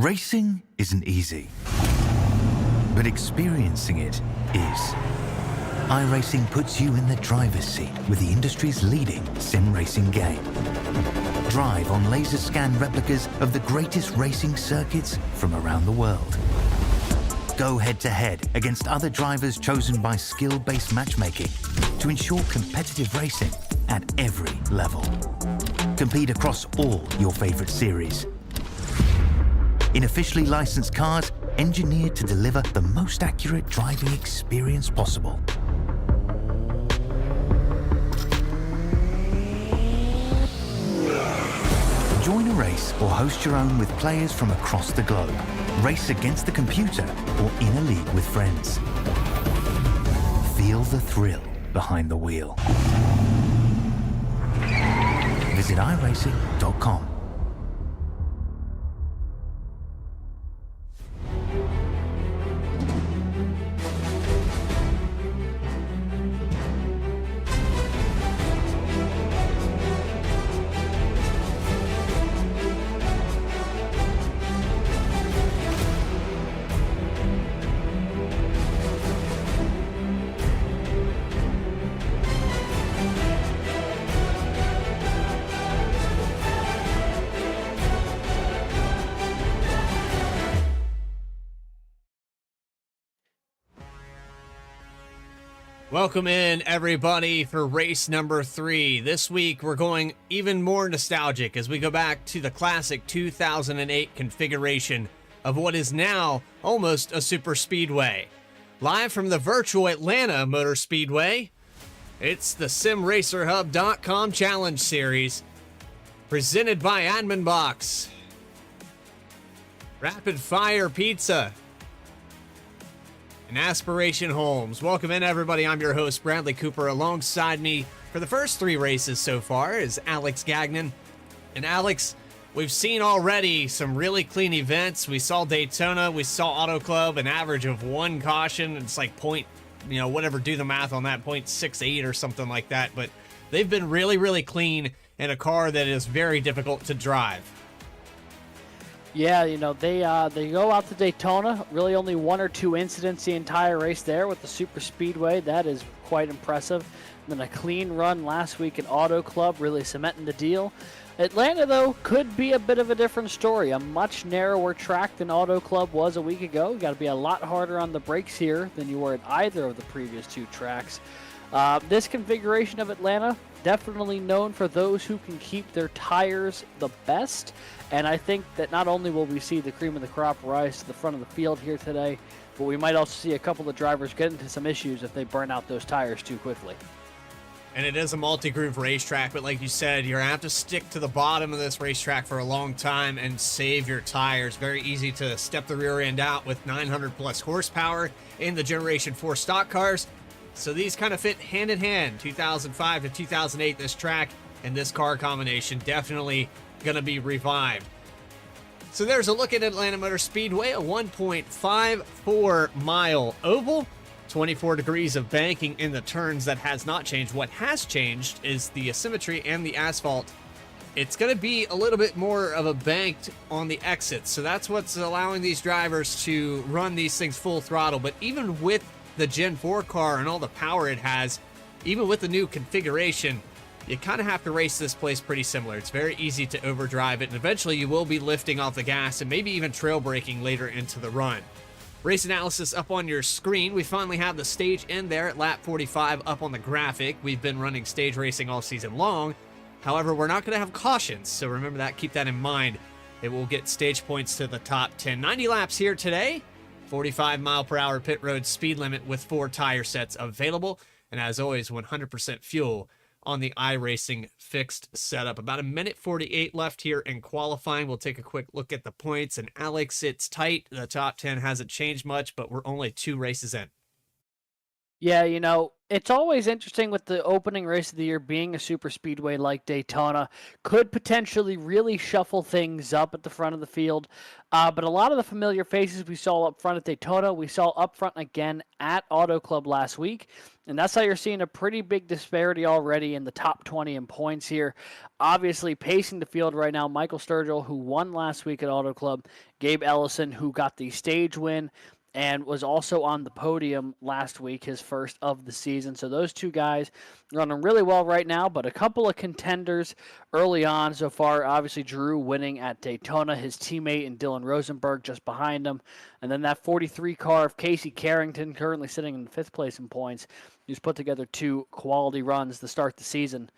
Racing isn't easy, but experiencing it is. iRacing puts you in the driver's seat with the industry's leading sim racing game. Drive on laser scan replicas of the greatest racing circuits from around the world. Go head-to-head against other drivers chosen by skill-based matchmaking to ensure competitive racing at every level. Compete across all your favorite series. In officially licensed cars, engineered to deliver the most accurate driving experience possible. Join a race or host your own with players from across the globe. Race against the computer or in a league with friends. Feel the thrill behind the wheel. Visit iRacing.com. Welcome in, everybody, for race number 3. This week, we're going even more nostalgic as we go back to the classic 2008 configuration of what is now almost a super speedway. Live from the virtual Atlanta Motor Speedway, it's the SimRacerHub.com Challenge Series, presented by Admin Box, Rapid Fire Pizza, and Aspiration Homes. Welcome in, everybody. I'm your host, Bradley Cooper. Alongside me for the first 3 races so far is Alex Gagnon. And Alex, we've seen already some really clean events. We saw Daytona, we saw Auto Club, an average of 1 caution. It's like whatever, do the math on that, 0.68 or something like that. But they've been really, really clean in a car that is very difficult to drive. Yeah, they go out to Daytona, really only 1 or 2 incidents the entire race there with the Super Speedway. That is quite impressive. And then a clean run last week at Auto Club, really cementing the deal. Atlanta, though, could be a bit of a different story. A much narrower track than Auto Club was a week ago. You got to be a lot harder on the brakes here than you were at either of the previous 2 tracks. This configuration of Atlanta, definitely known for those who can keep their tires the best. And I think that not only will we see the cream of the crop rise to the front of the field here today, but we might also see a couple of drivers get into some issues if they burn out those tires too quickly. And it is a multi-groove racetrack, but like you said, you're going to have to stick to the bottom of this racetrack for a long time and save your tires. Very easy to step the rear end out with 900 plus horsepower in the Generation 4 stock cars. So these kind of fit hand in hand, 2005 to 2008, this track and this car combination definitely going to be revived. So there's a look at Atlanta Motor Speedway, a 1.54 mile oval, 24 degrees of banking in the turns. That has not changed. What has changed is the asymmetry and the asphalt. It's going to be a little bit more of a banked on the exits. So that's what's allowing these drivers to run these things full throttle. But even with the Gen 4 car and all the power it has, even with the new configuration, you kind of have to race this place pretty similar. It's very easy to overdrive it, and eventually you will be lifting off the gas and maybe even trail braking later into the run. Race analysis up on your screen. We finally have the stage end there at lap 45 up on the graphic. We've been running stage racing all season long. However, we're not going to have cautions, so remember that. Keep that in mind. It will get stage points to the top 10. 90 laps here today. 45 mile per hour pit road speed limit with 4 tire sets available. And as always, 100% fuel on the iRacing fixed setup. About 1:48 left here in qualifying. We'll take a quick look at the points. And Alex, it's tight. The top 10 hasn't changed much, but we're only 2 races in. Yeah, it's always interesting with the opening race of the year being a super speedway like Daytona. Could potentially really shuffle things up at the front of the field. But a lot of the familiar faces we saw up front at Daytona, we saw up front again at Auto Club last week. And that's how you're seeing a pretty big disparity already in the top 20 in points here. Obviously, pacing the field right now, Michael Sturgill, who won last week at Auto Club, Gabe Ellison, who got the stage win, and was also on the podium last week, his first of the season. So those 2 guys running really well right now, but a couple of contenders early on so far. Obviously, Drew winning at Daytona, his teammate and Dylan Rosenberg just behind him. And then that 43 car of Casey Carrington, currently sitting in 5th place in points, who's put together 2 quality runs to start the season.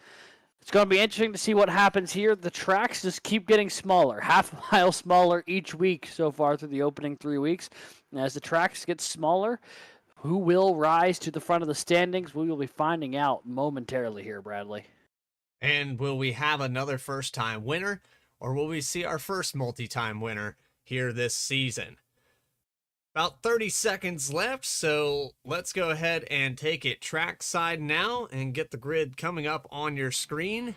It's going to be interesting to see what happens here. The tracks just keep getting smaller, half a mile smaller each week so far through the opening 3 weeks. And as the tracks get smaller, who will rise to the front of the standings? We will be finding out momentarily here, Bradley. And will we have another first-time winner, or will we see our first multi-time winner here this season? About 30 seconds left, so let's go ahead and take it trackside now and get the grid coming up on your screen.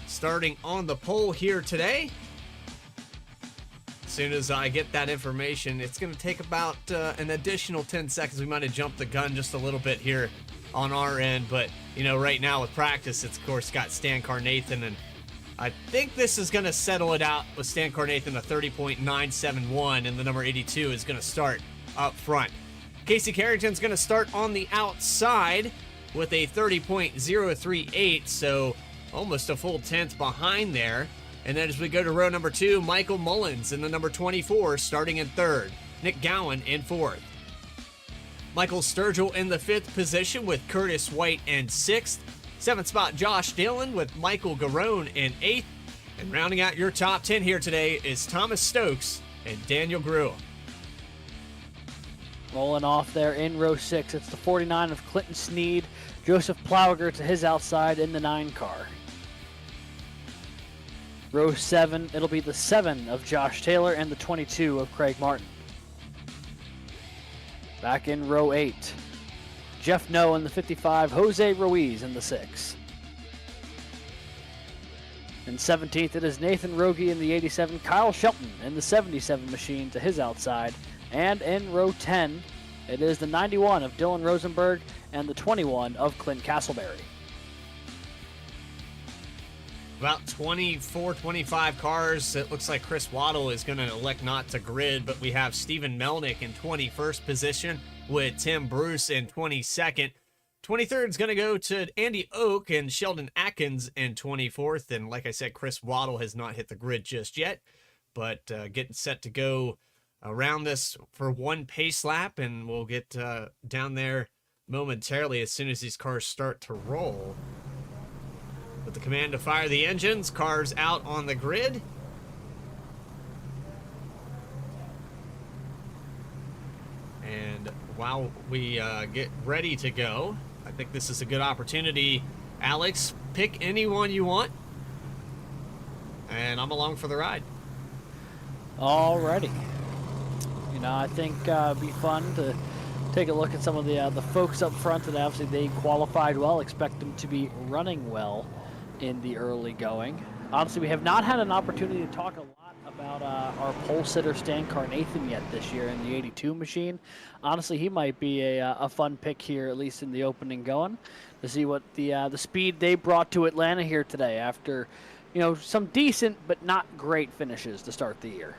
Starting on the pole here today. As soon as I get that information, it's going to take about an additional 10 seconds. We might have jumped the gun just a little bit here on our end, but right now with practice, it's of course got Stan Carnathan, and I think this is going to settle it out with Stan Carnathan, a 30.971, and the number 82 is going to start up front. Casey Carrington's going to start on the outside with a 30.038, so almost a full tenth behind there. And then as we go to row number 2, Michael Mullins in the number 24 starting in 3rd. Nick Gowan in 4th. Michael Sturgill in the 5th position with Curtis White in 6th. 7th spot, Josh Dillon with Michael Garone in 8th. And rounding out your top 10 here today is Thomas Stokes and Daniel Grue. Rolling off there in row 6, it's the 49 of Clinton Sneed. Joseph Plowiger to his outside in the 9 car. Row 7, it'll be the 7 of Josh Taylor and the 22 of Craig Martin. Back in row 8, Jeff Noe in the 55, Jose Ruiz in the 6. In 17th, it is Nathan Rogie in the 87, Kyle Shelton in the 77 machine to his outside. And in row 10, it is the 91 of Dylan Rosenberg and the 21 of Clint Castleberry. About 24, 25 cars. It looks like Chris Waddle is going to elect not to grid, but we have Stephen Melnick in 21st position with Tim Bruce in 22nd. 23rd is going to go to Andy Oak and Sheldon Atkins in 24th. And like I said, Chris Waddle has not hit the grid just yet, but getting set to go around this for one pace lap, and we'll get down there momentarily as soon as these cars start to roll. With the command to fire the engines, cars out on the grid. And while we get ready to go, I think this is a good opportunity. Alex, pick anyone you want, and I'm along for the ride. Alrighty. You know, I think it'd be fun to take a look at some of the folks up front that obviously they qualified well. Expect them to be running well in the early going. Obviously, we have not had an opportunity to talk a lot about our pole sitter Stan Carnathan yet this year in the 82 machine. Honestly, he might be a fun pick here, at least in the opening going, to see what the speed they brought to Atlanta here today after, you know, some decent but not great finishes to start the year.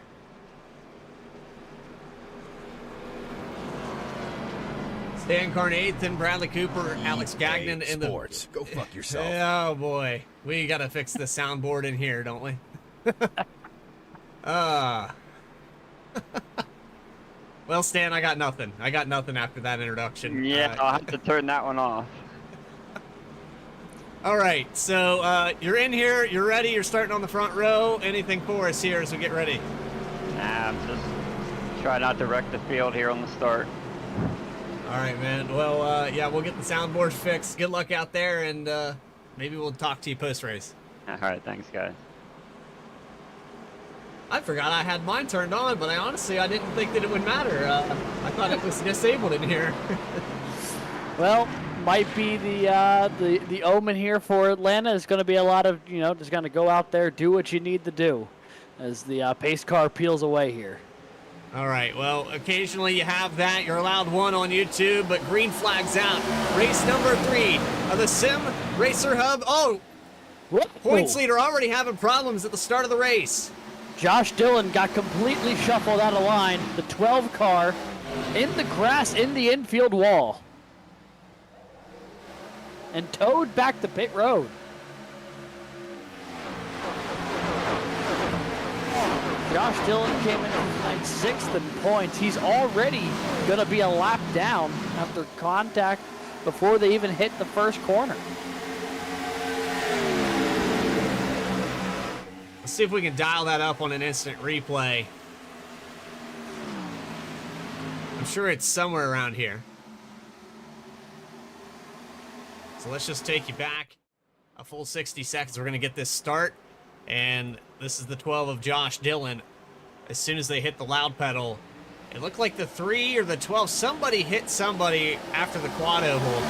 Stan Carnathan, Bradley Cooper, Alex Gagnon in the sports. Go fuck yourself. Oh boy, we gotta fix the soundboard in here, don't we? Well, Stan, I got nothing. I got nothing after that introduction. Yeah, I'll have to turn that one off. All right, so you're in here. You're ready. You're starting on the front row. Anything for us here as we get ready? Nah, I'm just trying not to wreck the field here on the start. All right, man. Well, yeah, we'll get the soundboard fixed. Good luck out there, and maybe we'll talk to you post-race. All right, thanks, guys. I forgot I had mine turned on, but I didn't think that it would matter. I thought it was disabled in here. Well, might be the omen here for Atlanta. Is going to be a lot of, you know, just going to go out there, do what you need to do as the pace car peels away here. All right, well, occasionally you have that. You're allowed one on YouTube, but green flag's out. Race number 3 of the Sim Racer Hub. Oh, points leader already having problems at the start of the race. Josh Dillon got completely shuffled out of line. The 12 car in the grass in the infield wall. And towed back to pit road. Josh Dillon came in at 6th in points. He's already going to be a lap down after contact before they even hit the first corner. Let's see if we can dial that up on an instant replay. I'm sure it's somewhere around here. So let's just take you back a full 60 seconds. We're going to get this start. And this is the 12 of Josh Dillon. As soon as they hit the loud pedal, it looked like the 3 or the 12, somebody hit somebody after the quad oval.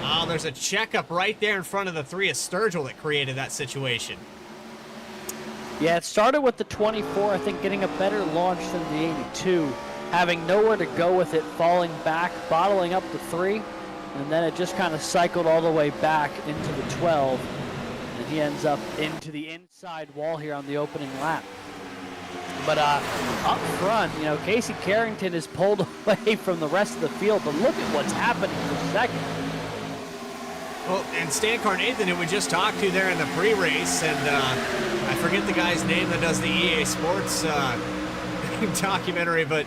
Oh, there's a checkup right there in front of the 3 of Sturgill that created that situation. Yeah, it started with the 24, I think, getting a better launch than the 82, having nowhere to go with it, falling back, bottling up the 3, and then it just kind of cycled all the way back into the 12. And he ends up into the inside wall here on the opening lap. But up front, you know, Casey Carrington is pulled away from the rest of the field, but look at what's happening for second. Well, and Stan Carnathan, who we just talked to there in the pre-race, and I forget the guy's name that does the EA Sports documentary, but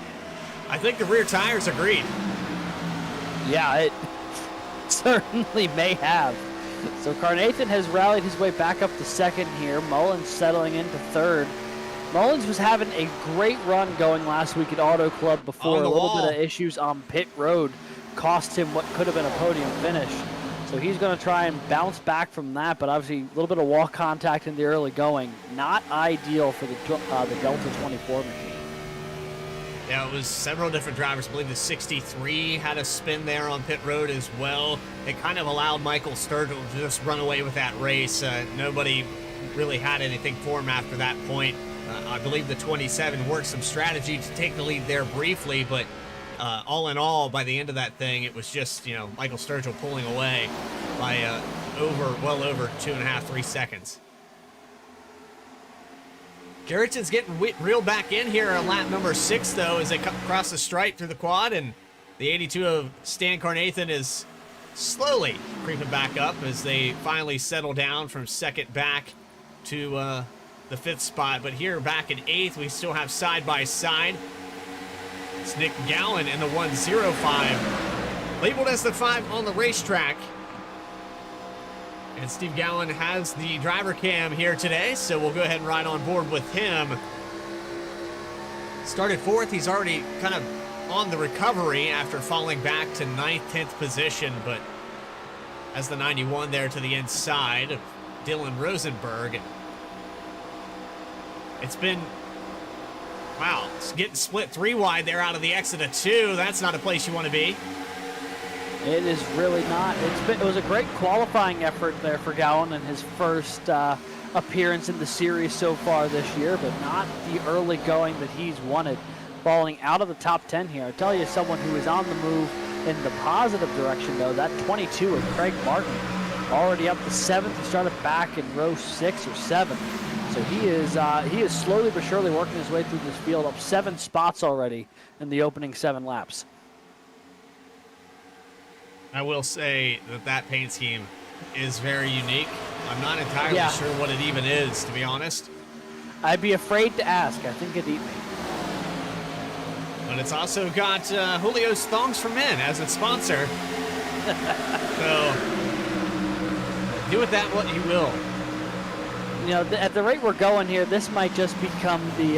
I think the rear tires agreed. Yeah, it certainly may have. So Carnathan has rallied his way back up to second here. Mullins settling into third. Mullins was having a great run going last week at Auto Club before a little bit of issues on pit road cost him what could have been a podium finish. So he's going to try and bounce back from that, but obviously a little bit of wall contact in the early going. Not ideal for the Delta 24 machine. Yeah, it was several different drivers. I believe the 63 had a spin there on pit road as well. It kind of allowed Michael Sturgill to just run away with that race. Nobody really had anything for him after that point. I believe the 27 worked some strategy to take the lead there briefly, but all in all, by the end of that thing, it was just, Michael Sturgill pulling away by well over 2.5, 3 seconds. Garrettson's getting reeled back in here on lap number 6, though, as they come across the stripe through the quad, and the 82 of Stan Carnathan is slowly creeping back up as they finally settle down from second back to the 5th spot. But here back in 8th, we still have side by side. It's Nick Gowan in the 105, labeled as the 5 on the racetrack. And Steve Gowan has the driver cam here today, so we'll go ahead and ride on board with him. Started 4th, he's already kind of on the recovery after falling back to 9th, 10th position, but as the 91 there to the inside of Dylan Rosenberg. It's been, wow, it's getting split 3 wide there out of the exit of 2. That's not a place you want to be. It is really not. It was a great qualifying effort there for Gowan in his first appearance in the series so far this year, but not the early going that he's wanted. Falling out of the top 10 here. I tell you, someone who is on the move in the positive direction, though, that 22 of Craig Martin, already up to 7th. He started back in row 6 or 7. So he is slowly but surely working his way through this field, up 7 spots already in the opening 7 laps. I will say that paint scheme is very unique. I'm not entirely sure what it even is, to be honest. I'd be afraid to ask. I think it'd eat me. But it's also got Julio's Thongs for Men as its sponsor. So do with that what you will. At the rate we're going here, this might just become the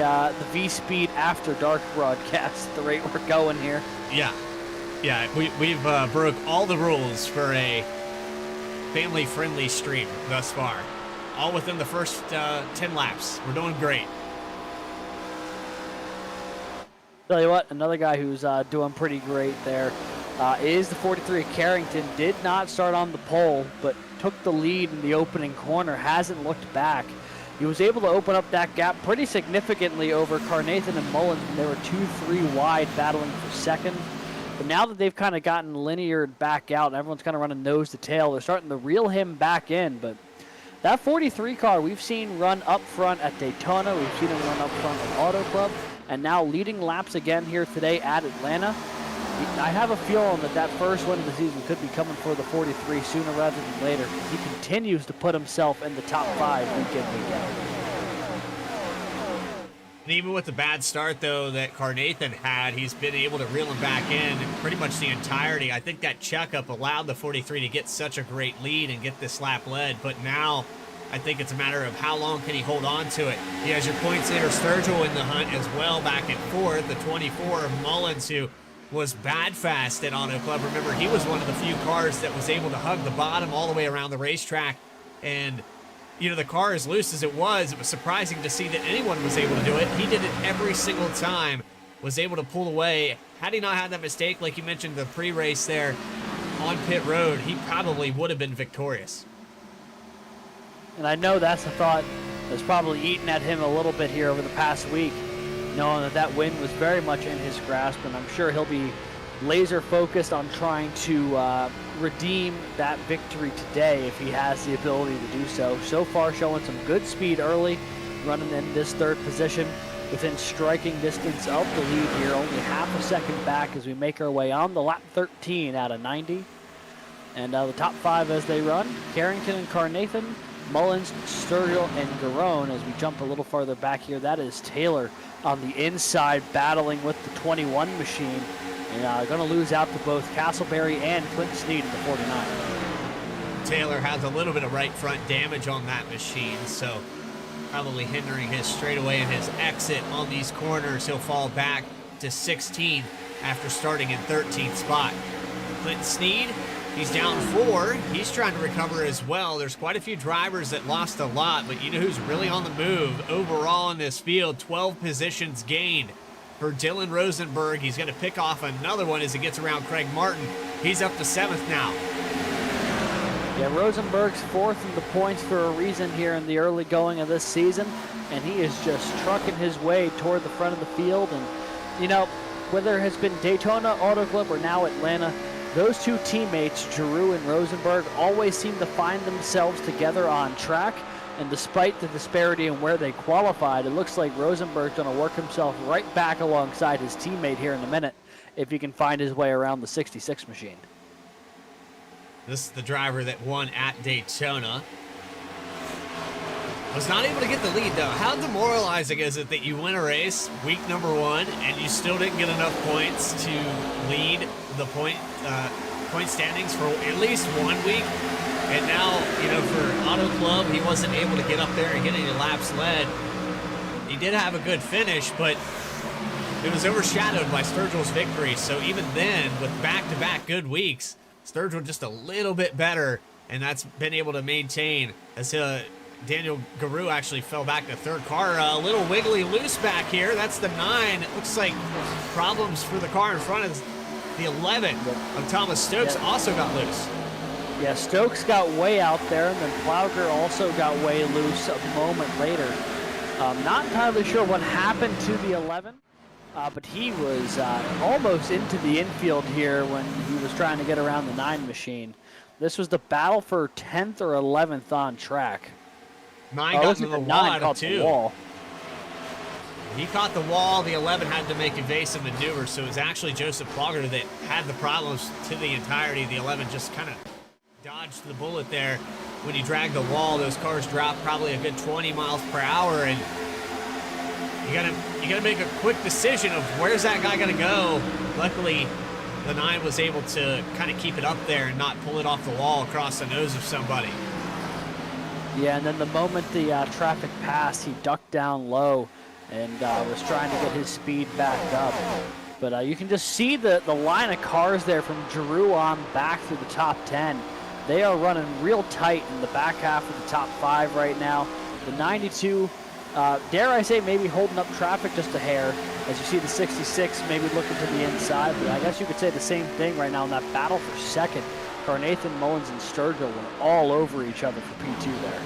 Vspeed After Dark broadcast. At the rate we're going here. Yeah, we've broke all the rules for a family-friendly stream thus far. All within the first 10 laps. We're doing great. Tell you what, another guy who's doing pretty great there is the 43 Carrington. Did not start on the pole, but took the lead in the opening corner. Hasn't looked back. He was able to open up that gap pretty significantly over Carnathan and Mullins when they were 2-3 wide battling for second. But now that they've kind of gotten lineared back out and everyone's kind of running nose to tail, they're starting to reel him back in. But that 43 car we've seen run up front at Daytona, we've seen him run up front at Auto Club, and now leading laps again here today at Atlanta. I have a feeling that first win of the season could be coming for the 43 sooner rather than later. He continues to put himself in the top 5 week in, week out. And even with the bad start, though, that Carnathan had, he's been able to reel him back in pretty much the entirety. I think that checkup allowed the 43 to get such a great lead and get this lap led. But now I think it's a matter of how long can he hold on to it. He has your points leader Sturgill in the hunt as well back and forth. The 24 of Mullins, who was bad fast at Auto Club. Remember, he was one of the few cars that was able to hug the bottom all the way around the racetrack. And the car as loose as it was surprising to see that anyone was able to do it. He did it every single time, was able to pull away. Had he not had that mistake, like you mentioned, the pre-race there on pit road, he probably would have been victorious. And I know that's a thought that's probably eaten at him a little bit here over the past week, knowing that win was very much in his grasp, and I'm sure he'll be laser focused on trying to redeem that victory today if he has the ability to do so. So far showing some good speed early, running in this 3rd position within striking distance of the lead here, only half a second back as we make our way on the lap 13 out of 90. And the top 5 as they run, Carrington and Carnathan, Mullins, Sturgill, and Garone. As we jump a little farther back here, that is Taylor on the inside battling with the 21 machine. And going to lose out to both Castleberry and Clint Snead in the 49. Taylor has a little bit of right front damage on that machine, so probably hindering his straightaway and his exit on these corners. He'll fall back to 16th after starting in 13th spot. Clint Snead, he's down 4. He's trying to recover as well. There's quite a few drivers that lost a lot, but you know who's really on the move overall in this field? 12 positions gained for Dylan Rosenberg. He's going to pick off another one as he gets around Craig Martin. He's up to 7th now. Yeah, Rosenberg's 4th in the points for a reason here in the early going of this season, and he is just trucking his way toward the front of the field. And, you know, whether it has been Daytona Auto Club or now Atlanta, those two teammates, Giroux and Rosenberg, always seem to find themselves together on track. And despite the disparity in where they qualified, it looks like Rosenberg's going to work himself right back alongside his teammate here in a minute if he can find his way around the 66 machine. This is the driver that won at Daytona. Was not able to get the lead, though. How demoralizing is it that you win a race, week number 1, and you still didn't get enough points to lead the point standings for at least 1 week? And now, you know, for Auto Club, he wasn't able to get up there and get any laps led. He did have a good finish, but it was overshadowed by Sturgill's victory. So even then, with back-to-back good weeks, Sturgill just a little bit better, and that's been able to maintain as Daniel Giroux actually fell back to 3rd. Car a little wiggly loose back here. That's the 9. It looks like problems for the car in front of the 11 of Thomas Stokes also got loose. Yeah, Stokes got way out there, and then Plowger also got way loose a moment later. Not entirely sure what happened to the 11. But he was almost into the infield here when he was trying to get around the 9 machine. This was the battle for 10th or 11th on track. 9 got into the wall out of 2. Wall. He caught the wall. The 11 had to make evasive maneuvers, so it was actually Joseph Plogger that had the problems to the entirety. The 11 just kind of dodged the bullet there. When you drag the wall, those cars dropped probably a good 20 miles per hour, and you gotta make a quick decision of where's that guy gonna go. Luckily, the 9 was able to kind of keep it up there and not pull it off the wall across the nose of somebody. Yeah, and then the moment the traffic passed, he ducked down low and was trying to get his speed back up. But you can just see the line of cars there from Giroux on back through the top 10. They are running real tight in the back half of the top 5 right now. The 92, dare I say, maybe holding up traffic just a hair. As you see the 66 maybe looking to the inside. But I guess you could say the same thing right now in that battle for 2nd. Carnathan, Mullins, and Sturgill were all over each other for P2 there.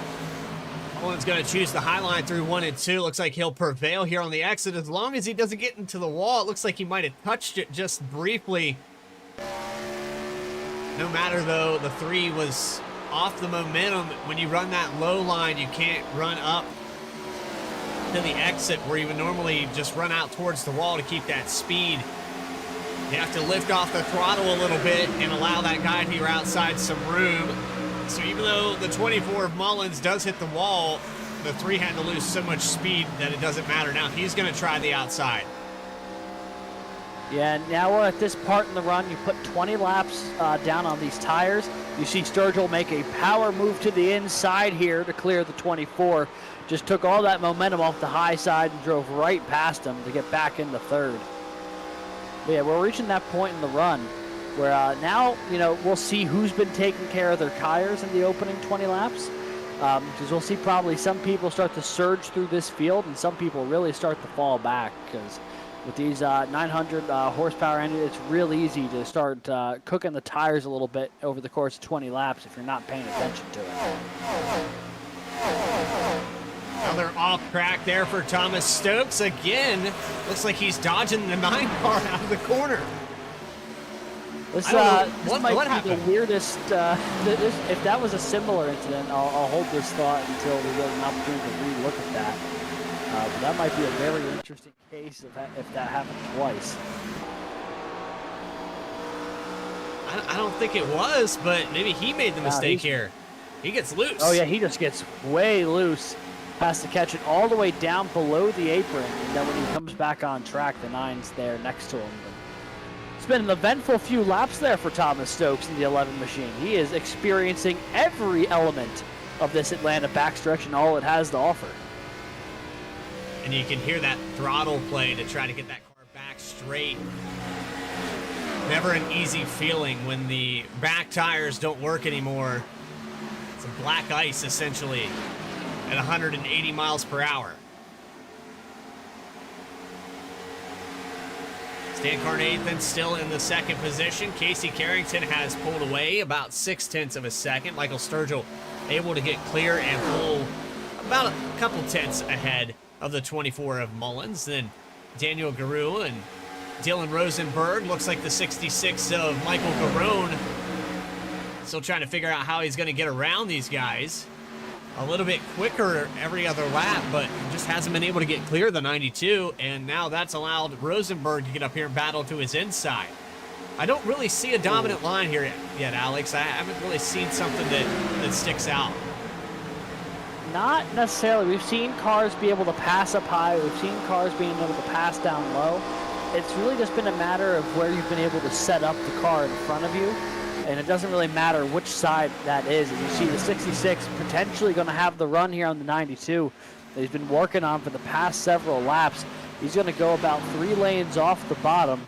Mullins going to choose the high line through 1 and 2. Looks like he'll prevail here on the exit. As long as he doesn't get into the wall, it looks like he might have touched it just briefly. No matter, though, the 3 was off the momentum. When you run that low line, you can't run up to the exit where you would normally just run out towards the wall to keep that speed. You have to lift off the throttle a little bit and allow that guy to your outside some room. So even though the 24 of Mullins does hit the wall, the 3 had to lose so much speed that it doesn't matter. Now he's going to try the outside. Yeah, now we're at this part in the run. You put 20 laps down on these tires. You see Sturgill make a power move to the inside here to clear the 24. Just took all that momentum off the high side and drove right past him to get back into 3rd. But yeah, we're reaching that point in the run where now, you know, we'll see who's been taking care of their tires in the opening 20 laps. Because we'll see probably some people start to surge through this field and some people really start to fall back, because with these 900 horsepower engines, it's real easy to start cooking the tires a little bit over the course of 20 laps if you're not paying attention to it. Another off track there for Thomas Stokes. Again, looks like he's dodging the 9 car out of the corner. This, what might be happened? the weirdest, if that was a similar incident, I'll hold this thought until we get an opportunity to re-look at that. But that might be a very interesting case if that happened twice. I don't think it was, but maybe he made the mistake here. He gets loose. Oh yeah, he just gets way loose. Has to catch it all the way down below the apron, and then when he comes back on track, the 9's there next to him. It's been an eventful few laps there for Thomas Stokes in the 11 machine. He is experiencing every element of this Atlanta backstretch and all it has to offer. And you can hear that throttle play to try to get that car back straight. Never an easy feeling when the back tires don't work anymore. It's a black ice, essentially, at 180 miles per hour. Stan Carnathan still in the second position. Casey Carrington has pulled away about 0.6 of a second. Michael Sturgill able to get clear and pull about a couple tenths ahead of the 24 of Mullins. Then Daniel Garou and Dylan Rosenberg. Looks like the 66 of Michael Garone. Still trying to figure out how he's going to get around these guys. A little bit quicker every other lap, but just hasn't been able to get clear of the 92, and now that's allowed Rosenberg to get up here and battle to his inside. I don't really see a dominant line here yet, Alex. I haven't really seen something that sticks out. Not necessarily. We've seen cars be able to pass up high. We've seen cars being able to pass down low. It's really just been a matter of where you've been able to set up the car in front of you. And it doesn't really matter which side that is. As you see, the 66 potentially going to have the run here on the 92 that he's been working on for the past several laps. He's going to go about 3 lanes off the bottom.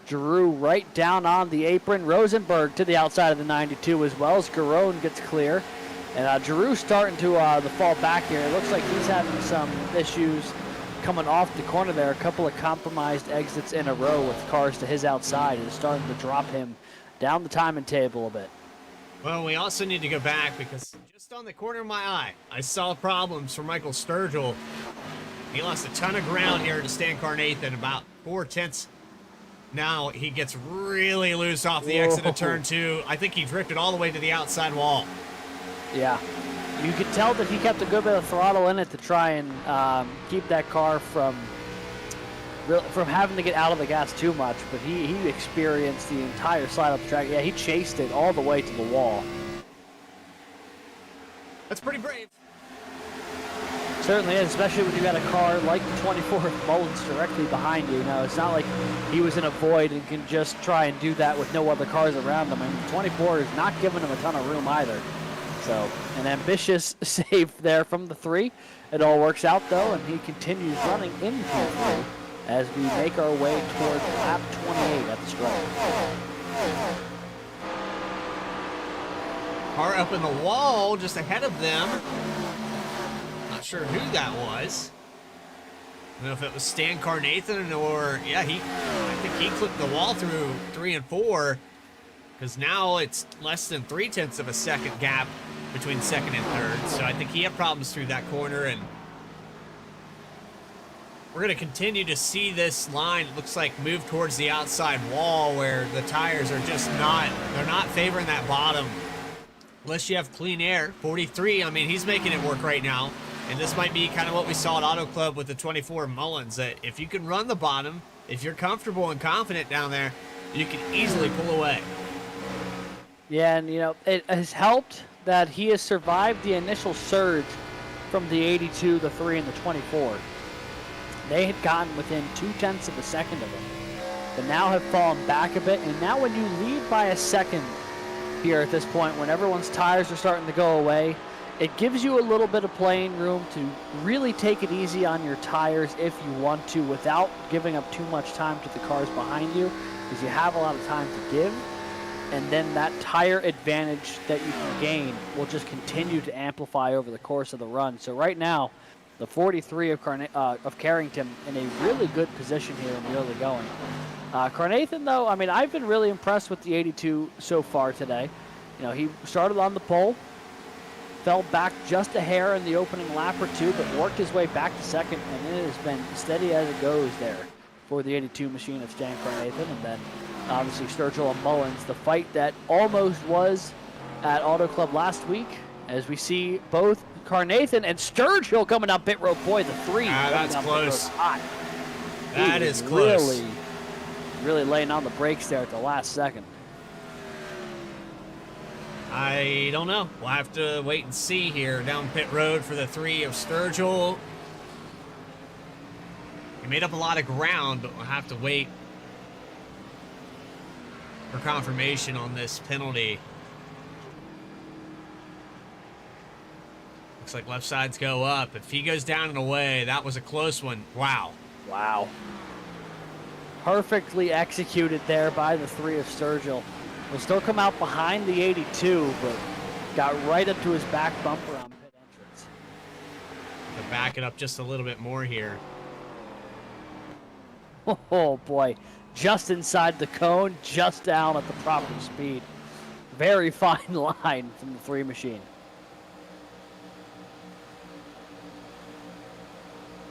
Giroux right down on the apron. Rosenberg to the outside of the 92 as well as Garone gets clear. And Giroux starting to fall back here. It looks like he's having some issues coming off the corner there. A couple of compromised exits in a row with cars to his outside is starting to drop him down the timing table a bit. Well, we also need to go back because just on the corner of my eye, I saw problems for Michael Sturgill. He lost a ton of ground here to Stan Carnathan, about 0.4. Now he gets really loose off the exit of turn 2. I think he drifted all the way to the outside wall. Yeah. You could tell that he kept a good bit of throttle in it to try and keep that car from having to get out of the gas too much, but he experienced the entire slide up the track. Yeah, he chased it all the way to the wall. That's pretty brave. Certainly is, especially when you got a car like the 24 of Mullins directly behind you. Now, it's not like he was in a void and can just try and do that with no other cars around him. I mean, the 24 is not giving him a ton of room either. So, an ambitious save there from the 3. It all works out, though, and he continues running into the 3. As we make our way toward lap 28 at the stripe. Car up in the wall just ahead of them. Not sure who that was. I don't know if it was Stan Carnathan or, yeah, I think he clipped the wall through 3 and 4 because now it's less than 0.3 of a second gap between second and third. So I think he had problems through that corner, and we're going to continue to see this line, it looks like, move towards the outside wall where the tires are just they're not favoring that bottom. Unless you have clean air. 43, I mean, he's making it work right now. And this might be kind of what we saw at Auto Club with the 24 Mullins, that if you can run the bottom, if you're comfortable and confident down there, you can easily pull away. Yeah, and, you know, it has helped that he has survived the initial surge from the 82, the 3, and the 24. They had gotten within 0.2 of a second of him, but now have fallen back a bit. And now when you lead by a second here at this point, when everyone's tires are starting to go away, it gives you a little bit of playing room to really take it easy on your tires if you want to, without giving up too much time to the cars behind you, because you have a lot of time to give. And then that tire advantage that you can gain will just continue to amplify over the course of the run. So right now, the 43 of Carrington in a really good position here in the early going. Carnathan, though, I mean, I've been really impressed with the 82 so far today. You know, he started on the pole, fell back just a hair in the opening lap or two, but worked his way back to second, and it has been steady as it goes there for the 82 machine of Stan Carnathan. And then, obviously, Sturgill and Mullins, the fight that almost was at Auto Club last week, as we see both Carnathan and Sturgill coming up pit road. Boy, the 3. That's close. That is close. Really laying on the brakes there at the last second. I don't know. We'll have to wait and see here down pit road for the 3 of Sturgill. He made up a lot of ground, but we'll have to wait for confirmation on this penalty. Looks like left sides go up. If he goes down and away, that was a close one. Wow. Wow. Perfectly executed there by the 3 of Sturgill. Will still come out behind the 82, but got right up to his back bumper on pit entrance. To back it up just a little bit more here. Oh boy, just inside the cone, just down at the proper speed. Very fine line from the 3 machine.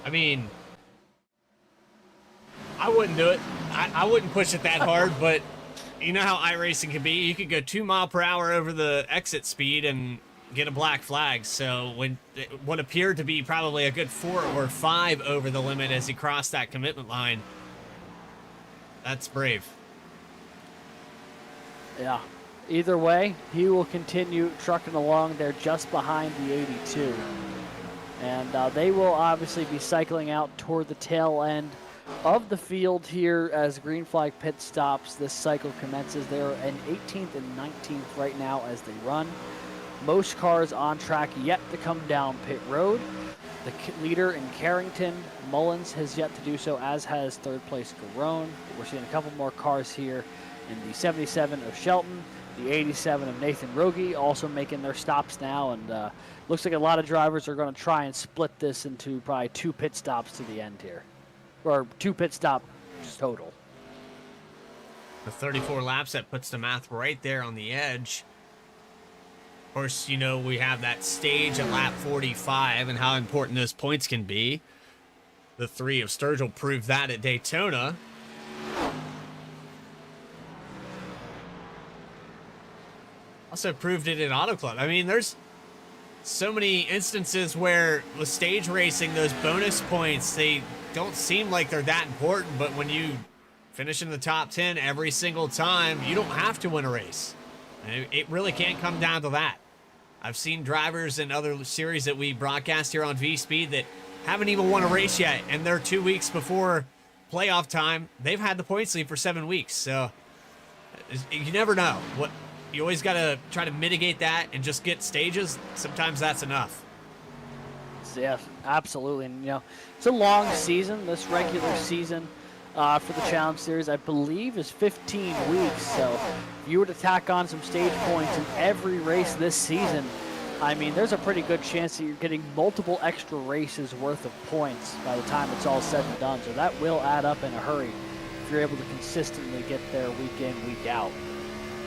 I mean, I wouldn't do it. I wouldn't push it that hard, but you know how iRacing can be. You could go 2 mile per hour over the exit speed and get a black flag. So when what appeared to be probably a good 4 or 5 over the limit as he crossed that commitment line, that's brave. Yeah. Either way, he will continue trucking along there just behind the 82. And they will obviously be cycling out toward the tail end of the field here as green flag pit stops. This cycle commences. They're in 18th and 19th right now as they run. Most cars on track yet to come down pit road. The leader in Carrington, Mullins, has yet to do so, as has third place Garone. We're seeing a couple more cars here in the 77 of Shelton, the 87 of Nathan Rogie also making their stops now, and looks like a lot of drivers are going to try and split this into probably 2 pit stops to the end here, or 2 pit stops total. The 34 laps, that puts the math right there on the edge. Of course, you know, we have that stage at lap 45 and how important those points can be. The 3 of Sturgill proved that at Daytona. Also proved it in Auto Club. I mean, there's so many instances where with stage racing, those bonus points, they don't seem like they're that important, but when you finish in the top 10 every single time, you don't have to win a race. It really can't come down to that. I've seen drivers in other series that we broadcast here on Vspeed that haven't even won a race yet, and they're 2 weeks before playoff time. They've had the points lead for 7 weeks, so you never know. You always got to try to mitigate that and just get stages. Sometimes that's enough. Yeah, absolutely. And, you know, it's a long season. This regular season for the Challenge Series, I believe, is 15 weeks. So if you were to tack on some stage points in every race this season, I mean, there's a pretty good chance that you're getting multiple extra races worth of points by the time it's all said and done. So that will add up in a hurry if you're able to consistently get there week in, week out.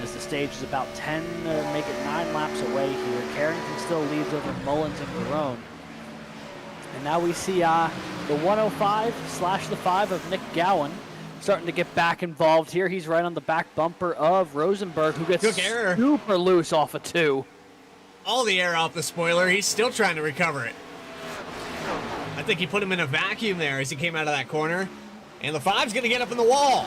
As the stage is about 10, make it 9 laps away here. Carrington still leads over Mullins and Garone. And now we see the 105/5 of Nick Gowan starting to get back involved here. He's right on the back bumper of Rosenberg, who gets super loose off a 2. All the air off the spoiler. He's still trying to recover it. I think he put him in a vacuum there as he came out of that corner. And the 5's going to get up in the wall.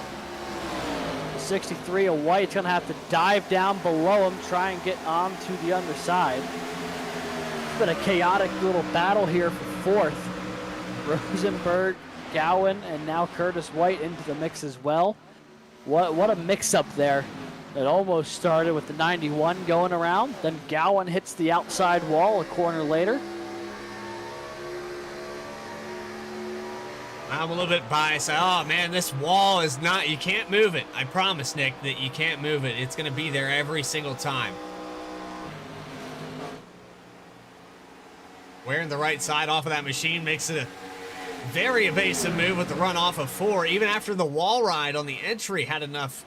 63 of White's going to have to dive down below him, try and get onto the underside. It's been a chaotic little battle here for 4th. Rosenberg, Gowan, and now Curtis White into the mix as well. What a mix-up there. It almost started with the 91 going around. Then Gowan hits the outside wall a corner later. I'm a little bit biased. Oh, man, this wall is not... You can't move it. I promise, Nick, that you can't move it. It's going to be there every single time. Wearing the right side off of that machine makes it a very evasive move with the run off of 4. Even after the wall ride on the entry had enough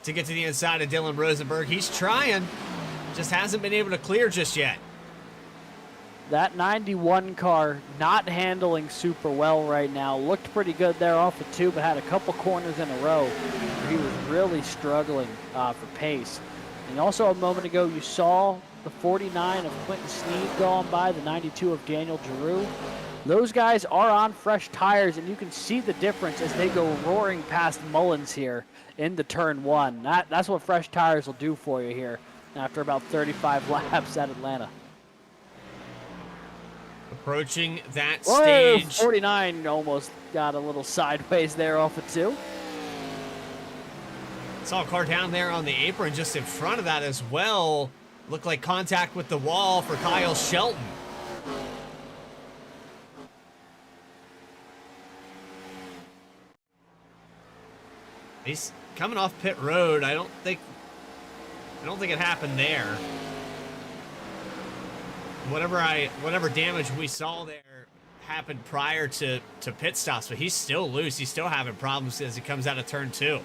to get to the inside of Dylan Rosenberg. He's trying, just hasn't been able to clear just yet. That 91 car not handling super well right now. Looked pretty good there off of 2, but had a couple corners in a row where he was really struggling for pace. And also a moment ago, you saw the 49 of Quentin Sneed going by, the 92 of Daniel Giroux. Those guys are on fresh tires, and you can see the difference as they go roaring past Mullins here in the turn 1. That's what fresh tires will do for you here after about 35 laps at Atlanta. Approaching that Whoa, stage. 49 almost got a little sideways there off of 2. Saw a car down there on the apron just in front of that as well. Looked like contact with the wall for Kyle Shelton. He's coming off pit road. I don't think it happened there. Whatever damage we saw there happened prior to pit stops, but he's still loose. He's still having problems as he comes out of turn 2.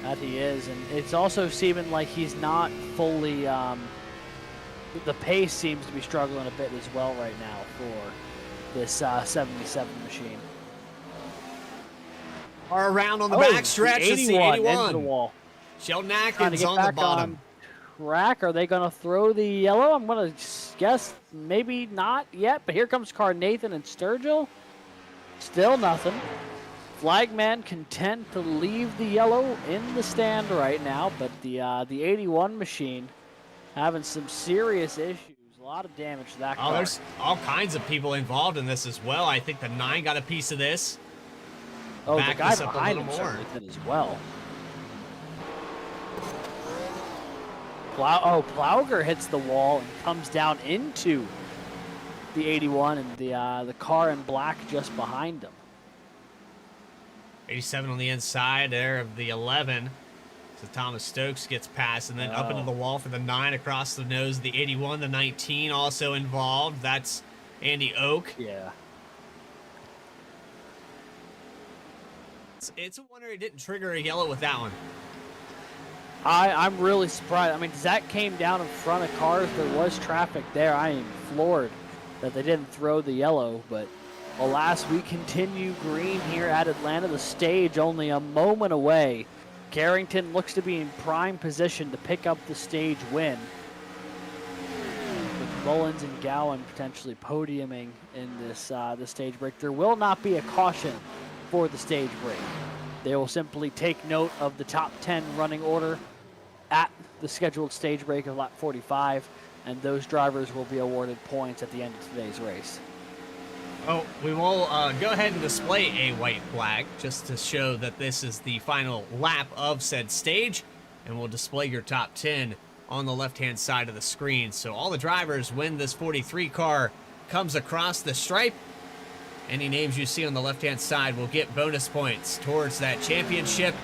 That he is, and it's also seeming like he's not fully, the pace seems to be struggling a bit as well right now for this 77 machine. Are around on the back stretch. It's the 81. Into the wall. Sheldon Trying to Atkins get on the back bottom. on track. Are they going to throw the yellow? I'm going to guess maybe not yet, but here comes Nathan and Sturgill. Still nothing. Flagman content to leave the yellow in the stand right now, but the 81 machine having some serious issues. A lot of damage to that car. There's all kinds of people involved in this as well. I think the 9 got a piece of this. Oh, Back the guy this up a behind little him more. certainly did as well. Plauger hits the wall and comes down into the 81 and the car in black just behind him. 87 on the inside there of the 11. So Thomas Stokes gets past, and then up into the wall for the 9 across the nose. The 81, the 19 also involved. That's Andy Oak. Yeah. It's a wonder he didn't trigger a yellow with that one. I'm really surprised. I mean, Zach came down in front of cars. There was traffic there. I am floored that they didn't throw the yellow, but alas, we continue green here at Atlanta. The stage only a moment away. Carrington looks to be in prime position to pick up the stage win, with Mullins and Gowan potentially podiuming in this stage break. There will not be a caution for the stage break. They will simply take note of the top 10 running order at the scheduled stage break of lap 45, and those drivers will be awarded points at the end of today's race. Oh, we will go ahead and display a white flag just to show that this is the final lap of said stage, and we'll display your top 10 on the left-hand side of the screen. So all the drivers, when this 43 car comes across the stripe, any names you see on the left-hand side will get bonus points towards that championship.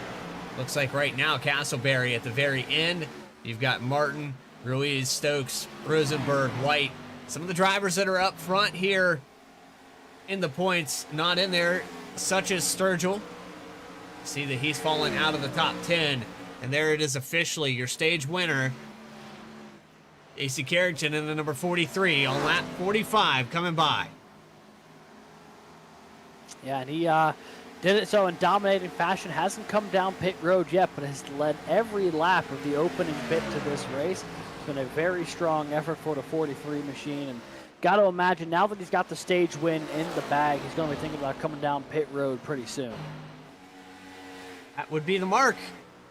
Looks like right now Castleberry at the very end. You've got Martin, Ruiz, Stokes, Rosenberg, White. Some of the drivers that are up front here in the points, not in there, such as Sturgill. See that he's fallen out of the top 10. And there it is officially, your stage winner, AC Carrington in the number 43 on lap 45 coming by. Yeah, and he did it so in dominating fashion. Hasn't come down pit road yet, but has led every lap of the opening bit to this race. It's been a very strong effort for the 43 machine, and got to imagine now that he's got the stage win in the bag, he's going to be thinking about coming down pit road pretty soon. That would be the mark.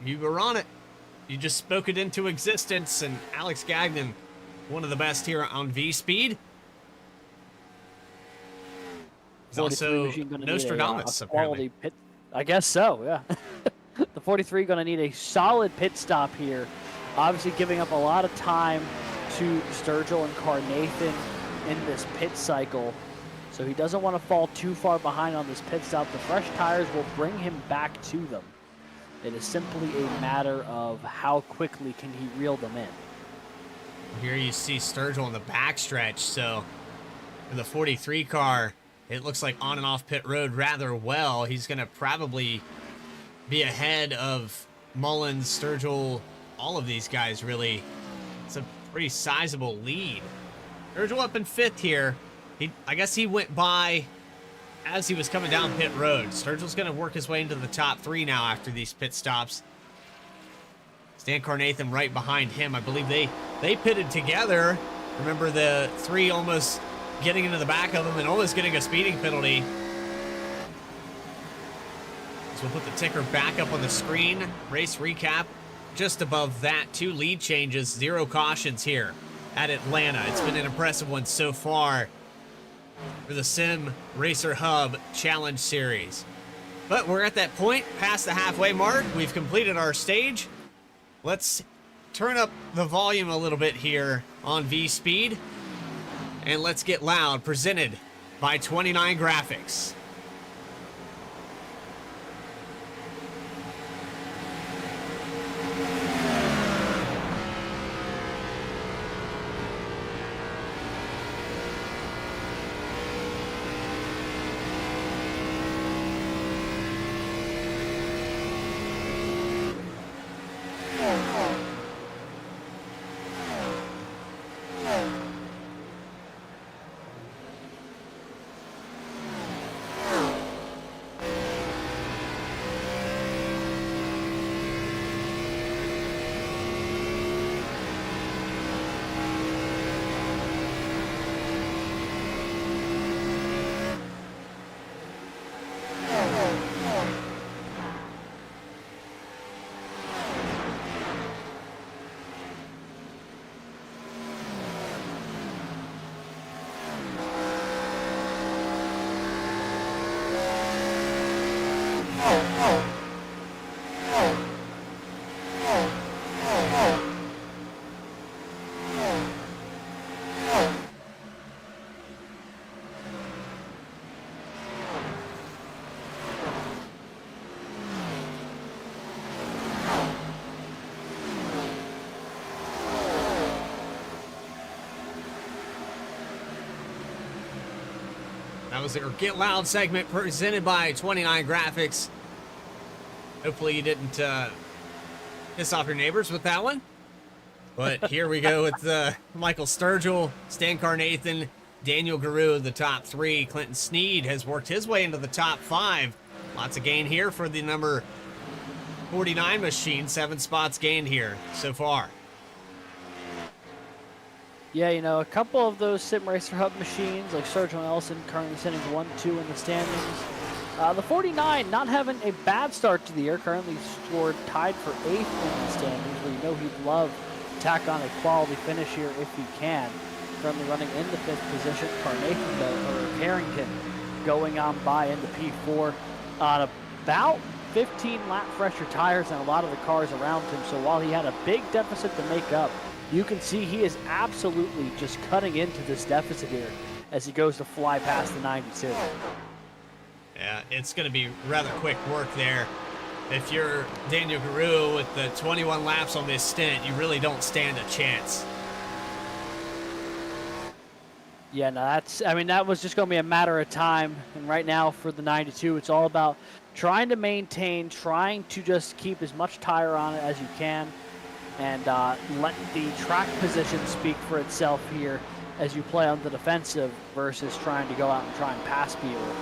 You were on it. You just spoke it into existence, and Alex Gagnon, one of the best here on Vspeed. He's also Nostradamus, apparently. Pit, I guess so, yeah. The 43 going to need a solid pit stop here. Obviously giving up a lot of time to Sturgill and Carnathan in this pit cycle. So he doesn't want to fall too far behind on this pit stop. The fresh tires will bring him back to them. It is simply a matter of how quickly can he reel them in. Here you see Sturgill in the backstretch. So in the 43 car, it looks like on and off pit road rather well. He's going to probably be ahead of Mullins, Sturgill, all of these guys, really. It's a pretty sizable lead. Sturgill up in 5th here. I guess he went by as he was coming down pit road. Sturgill's going to work his way into the top 3 now after these pit stops. Stan Carnathan right behind him. I believe they pitted together. Remember the 3 almost getting into the back of him and almost getting a speeding penalty. So we'll put the ticker back up on the screen. Race recap. Just above that, 2 lead changes, 0 cautions here at Atlanta. It's been an impressive one so far for the Sim Racer Hub Challenge Series. But we're at that point, past the halfway mark. We've completed our stage. Let's turn up the volume a little bit here on Vspeed. And let's get loud, presented by 29 Graphics. That was our Get Loud segment presented by 29 Graphics. Hopefully you didn't piss off your neighbors with that one. But here we go with Michael Sturgill, Stan Carnathan, Daniel Guru, the top 3. Clinton Sneed has worked his way into the top 5. Lots of gain here for the number 49 machine. 7 spots gained here so far. Yeah, you know, a couple of those Sim Racer Hub machines, like Sturgill and Ellison, currently sitting 1-2 in the standings. The 49 not having a bad start to the year, currently scored tied for 8th in the standings, where you know he'd love to tack on a quality finish here if he can. Currently running in the 5th position, Harrington going on by into P4 on about 15 lap fresher tires than a lot of the cars around him. So while he had a big deficit to make up, you can see he is absolutely just cutting into this deficit here as he goes to fly past the 92. Yeah, it's going to be rather quick work there. If you're Daniel Guru with the 21 laps on this stint, you really don't stand a chance. Yeah, no, that was just going to be a matter of time. And right now for the 92, it's all about trying to maintain, trying to just keep as much tire on it as you can, and let the track position speak for itself here as you play on the defensive versus trying to go out and try and pass people.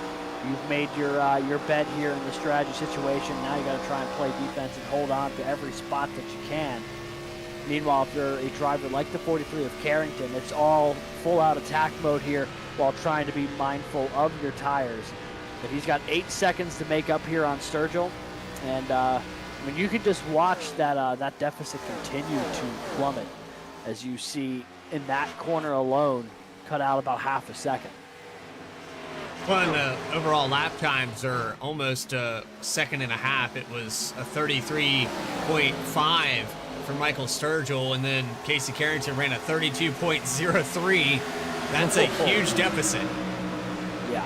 You've made your bet here in the strategy situation. Now you got to try and play defense and hold on to every spot that you can. Meanwhile, if you're a driver like the 43 of Carrington, it's all full-out attack mode here while trying to be mindful of your tires. But he's got 8 seconds to make up here on Sturgill, and you can just watch that deficit continue to plummet as you see in that corner alone cut out about half a second. Well, and the overall lap times are almost a second and a half. It was a 33.5 for Michael Sturgill, and then Casey Carrington ran a 32.03. That's a huge deficit. Yeah.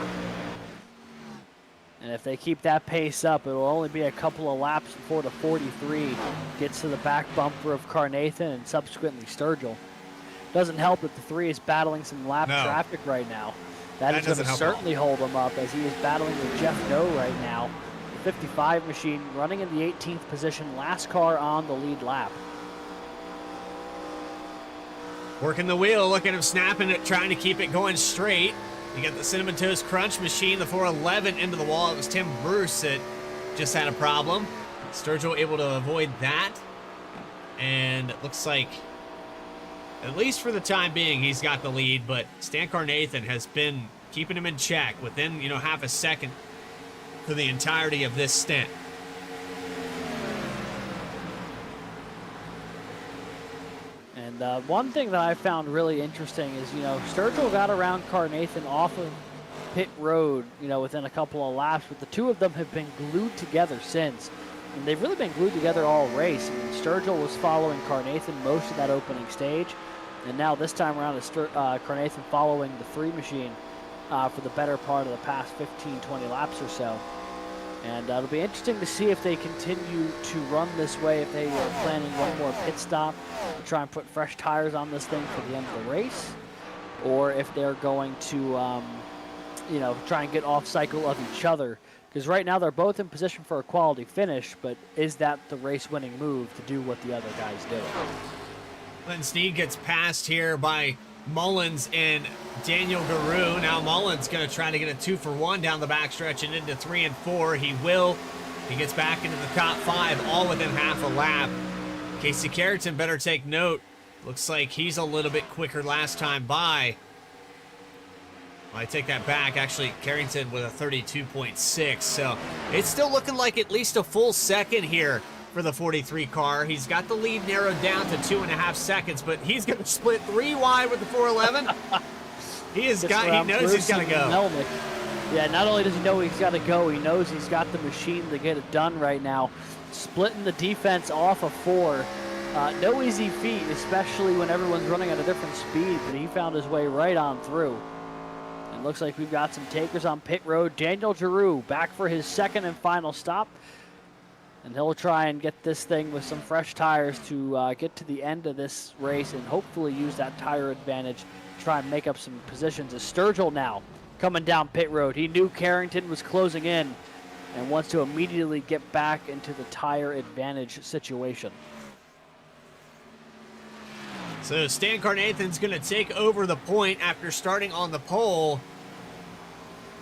And if they keep that pace up, it will only be a couple of laps before the 43 gets to the back bumper of Carnathan and subsequently Sturgill. Doesn't help that the 3 is battling some lap traffic right now. That is going to certainly hold him up as he is battling with Jeff Doe right now. The 55 machine running in the 18th position, last car on the lead lap. Working the wheel, look at him snapping it, trying to keep it going straight. You got the Cinnamon Toast Crunch machine, the 411 into the wall. It was Tim Bruce that just had a problem. Sturgill able to avoid that. And it looks like, at least for the time being, he's got the lead, but Stan Carnathan has been keeping him in check within, half a second for the entirety of this stint. And one thing that I found really interesting is, Sturgill got around Carnathan off of pit road, within a couple of laps, but the two of them have been glued together since. And they've really been glued together all race. I mean, Sturgill was following Carnathan most of that opening stage. And now this time around, it's Carnathan following the 3 machine for the better part of the past 15, 20 laps or so. And it'll be interesting to see if they continue to run this way, if they are planning one more pit stop to try and put fresh tires on this thing for the end of the race, or if they're going to, try and get off cycle of each other. Because right now they're both in position for a quality finish, but is that the race-winning move to do what the other guys do? Clinton Sneed gets passed here by Mullins and Daniel Guru. Now Mullins going to try to get a 2-for-1 down the backstretch and into 3 and 4. He will. He gets back into the top 5, all within half a lap. Casey Carrington better take note. Looks like he's a little bit quicker last time by. Well, I take that back. Actually, Carrington with a 32.6. So it's still looking like at least a full second here for the 43 car. He's got the lead narrowed down to 2.5 seconds, but he's going to split 3 wide with the 411. He knows he's got to go. Melnick. Yeah, not only does he know he's got to go, he knows he's got the machine to get it done right now. Splitting the defense off of 4. No easy feat, especially when everyone's running at a different speed, but he found his way right on through. It looks like we've got some takers on pit road. Daniel Giroux back for his second and final stop. And he'll try and get this thing with some fresh tires to get to the end of this race and hopefully use that tire advantage to try and make up some positions. As Sturgill now coming down pit road. He knew Carrington was closing in and wants to immediately get back into the tire advantage situation. So Stan Carnathan's going to take over the point after starting on the pole.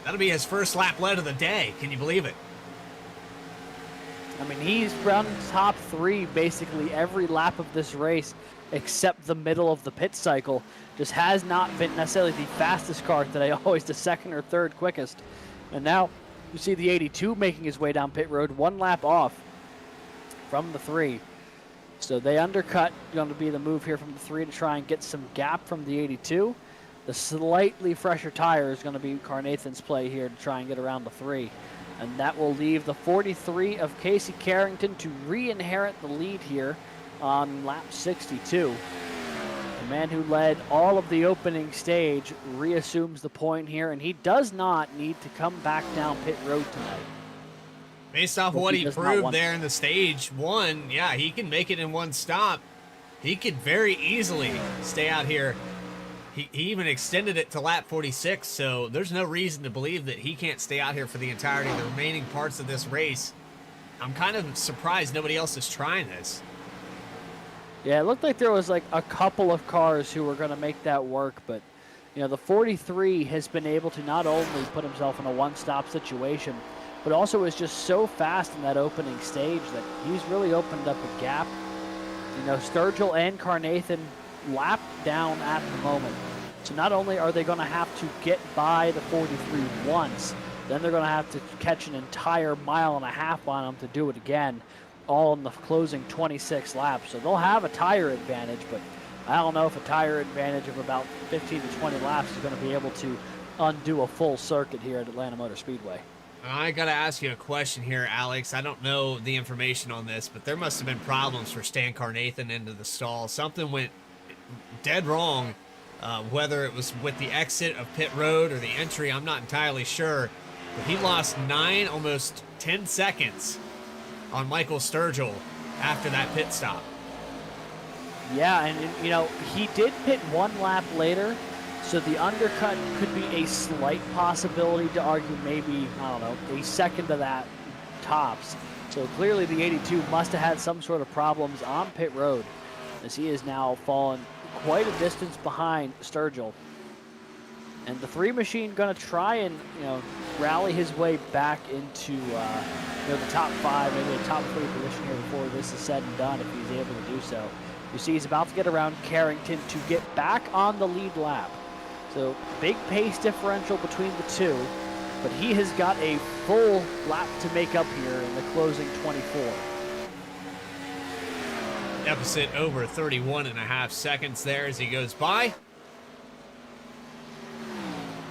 That'll be his first lap led of the day. Can you believe it? I mean, he's run top 3 basically every lap of this race except the middle of the pit cycle. Just has not been necessarily the fastest car today, always the 2nd or 3rd quickest. And now you see the 82 making his way down pit road, 1 lap off from the 3. So they undercut, going to be the move here from the 3 to try and get some gap from the 82. The slightly fresher tire is going to be Carnathan's play here to try and get around the 3. And that will leave the 43 of Casey Carrington to re-inherit the lead here on lap 62. The man who led all of the opening stage reassumes the point here, and he does not need to come back down pit road tonight. Based off what he proved there in the stage 1, yeah, he can make it in 1 stop. He could very easily stay out here. He even extended it to lap 46, so there's no reason to believe that he can't stay out here for the entirety of the remaining parts of this race. I'm kind of surprised nobody else is trying this. Yeah, it looked like there was like a couple of cars who were going to make that work, but you know, the 43 has been able to not only put himself in a 1-stop situation, but also is just so fast in that opening stage that he's really opened up a gap. You know, Sturgill and Carnathan lapped down at the moment. So not only are they going to have to get by the 43 once, then they're going to have to catch an entire 1.5 miles on them to do it again, all in the closing 26 laps. So they'll have a tire advantage, but I don't know if a tire advantage of about 15 to 20 laps is going to be able to undo a full circuit here at Atlanta Motor Speedway. I got to ask you a question here, Alex. I don't know the information on this, but there must have been problems for Stan Carnathan into the stall. Something went dead wrong, whether it was with the exit of pit road or the entry, I'm not entirely sure. But he lost 9, almost 10 seconds on Michael Sturgill after that pit stop. Yeah, and you know, he did pit 1 lap later, so the undercut could be a slight possibility to argue maybe, I don't know, a second of that tops. So clearly the 82 must have had some sort of problems on pit road, as he is now fallen quite a distance behind Sturgill. And the 3 machine going to try and, you know, rally his way back into you know, the top 5, maybe a top 3 position here before this is said and done, if he's able to do so. You see he's about to get around Carrington to get back on the lead lap. So big pace differential between the 2, but he has got a full lap to make up here in the closing 24. Deficit over 31.5 seconds there as he goes by.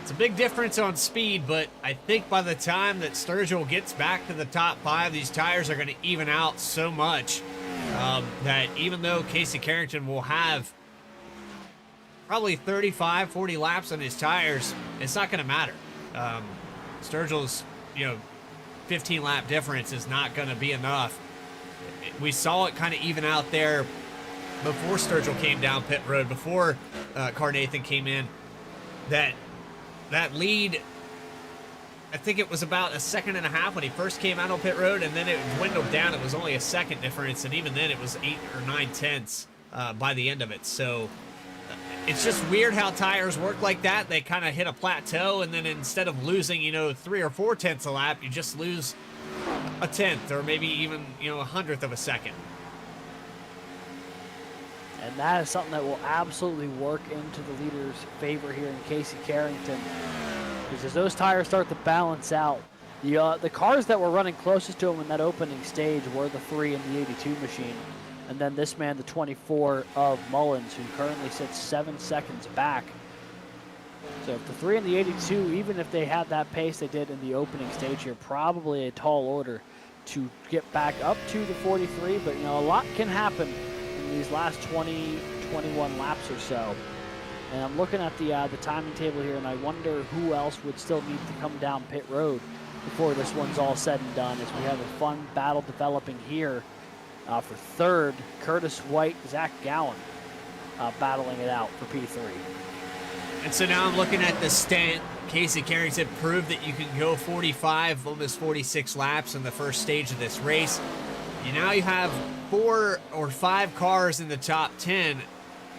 It's a big difference on speed, but I think by the time that Sturgill gets back to the top 5, these tires are going to even out so much that even though Casey Carrington will have probably 35, 40 laps on his tires, it's not going to matter. Sturgill's, you know, 15 lap difference is not going to be enough. We saw it kind of even out there before Sturgill came down pit road, before Carnathan came in, that lead, I think it was about 1.5 seconds when he first came out on pit road, and then it dwindled down. It was only a second difference, and even then it was 8 or 9 tenths by the end of it. So it's just weird how tires work like that. They kind of hit a plateau, and then instead of losing, you know, 3 or 4 tenths a lap, you just lose a tenth or maybe even, you know, 100th of a second. And that is something that will absolutely work into the leader's favor here in Casey Carrington. Because as those tires start to balance out, the cars that were running closest to him in that opening stage were the 3 in the 82 machine. And then this man, the 24 of Mullins, who currently sits 7 seconds back. So if the 3 in the 82, even if they had that pace they did in the opening stage here, probably a tall order to get back up to the 43. But, you know, a lot can happen in these last 20, 21 laps or so. And I'm looking at the timing table here, and I wonder who else would still need to come down pit road before this one's all said and done, as we have a fun battle developing here for 3rd. Curtis White, Zach Gowan battling it out for P3. And so now I'm looking at the Stan Casey Carrington proved that you can go 45, almost 46 laps in the first stage of this race. And now you have 4 or 5 cars in the top 10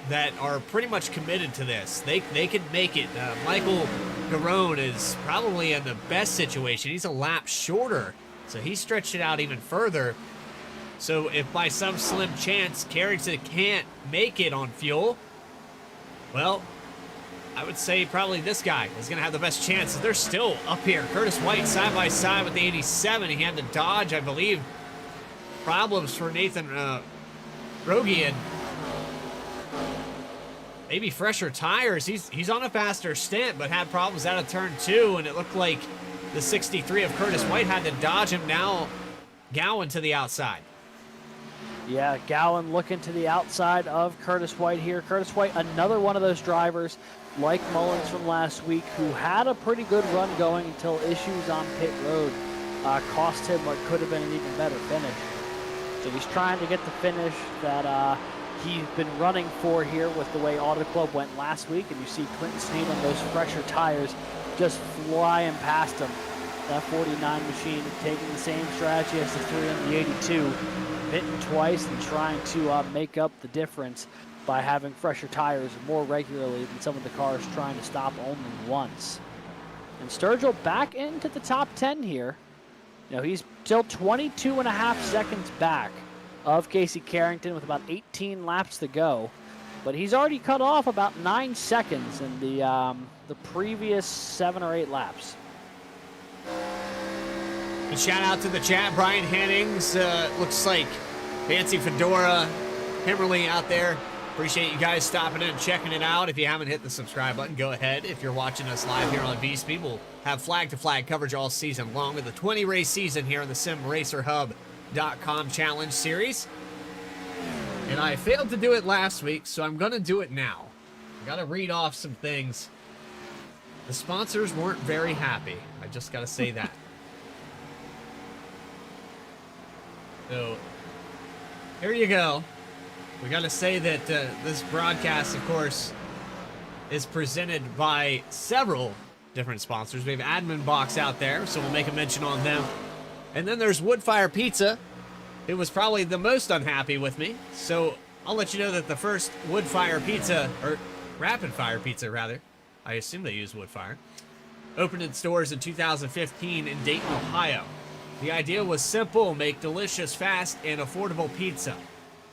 that are pretty much committed to this. They can make it. Michael Garone is probably in the best situation. He's a lap shorter, so he stretched it out even further. So if by some slim chance Carrington can't make it on fuel, well, I would say probably this guy is going to have the best chances. They're still up here. Curtis White side by side with the 87. He had to dodge, I believe, problems for Nathan Rogie and maybe fresher tires. He's on a faster stint, but had problems out of turn 2, and it looked like the 63 of Curtis White had to dodge him. Now Gowan to the outside. Yeah, Gowan looking to the outside of Curtis White here. Curtis White, another one of those drivers like Mullins from last week who had a pretty good run going until issues on pit road cost him what could have been an even better finish. So he's trying to get the finish that he's been running for here with the way Auto Club went last week, and you see Clinton Sneed on those fresher tires just flying past him. That 49 machine taking the same strategy as the 3 and the 82, pitting twice and trying to make up the difference by having fresher tires more regularly than some of the cars trying to stop only once. And Sturgill back into the top 10 here. You know, he's still 22.5 seconds back of Casey Carrington with about 18 laps to go, but he's already cut off about 9 seconds in the previous 7 or 8 laps. And shout out to the chat, Brian Hennings. Looks like Fancy Fedora, Kimberly out there. Appreciate you guys stopping in and checking it out. If you haven't hit the subscribe button, go ahead. If you're watching us live here on Vspeed, we'll have flag-to-flag coverage all season long with a 20-race season here in the SimRacerHub.com Challenge Series. And I failed to do it last week, so I'm going to do it now. I got to read off some things. The sponsors weren't very happy. I just got to say that. So, here you go. We got to say that this broadcast, of course, is presented by several different sponsors. We have Admin Box out there, so we'll make a mention on them. And then there's Woodfire Pizza. It was probably the most unhappy with me, so I'll let you know that the first Woodfire Pizza, or Rapid Fire Pizza rather, I assume they use Woodfire, opened in stores in 2015 in Dayton, Ohio. The idea was simple: make delicious, fast, and affordable pizza.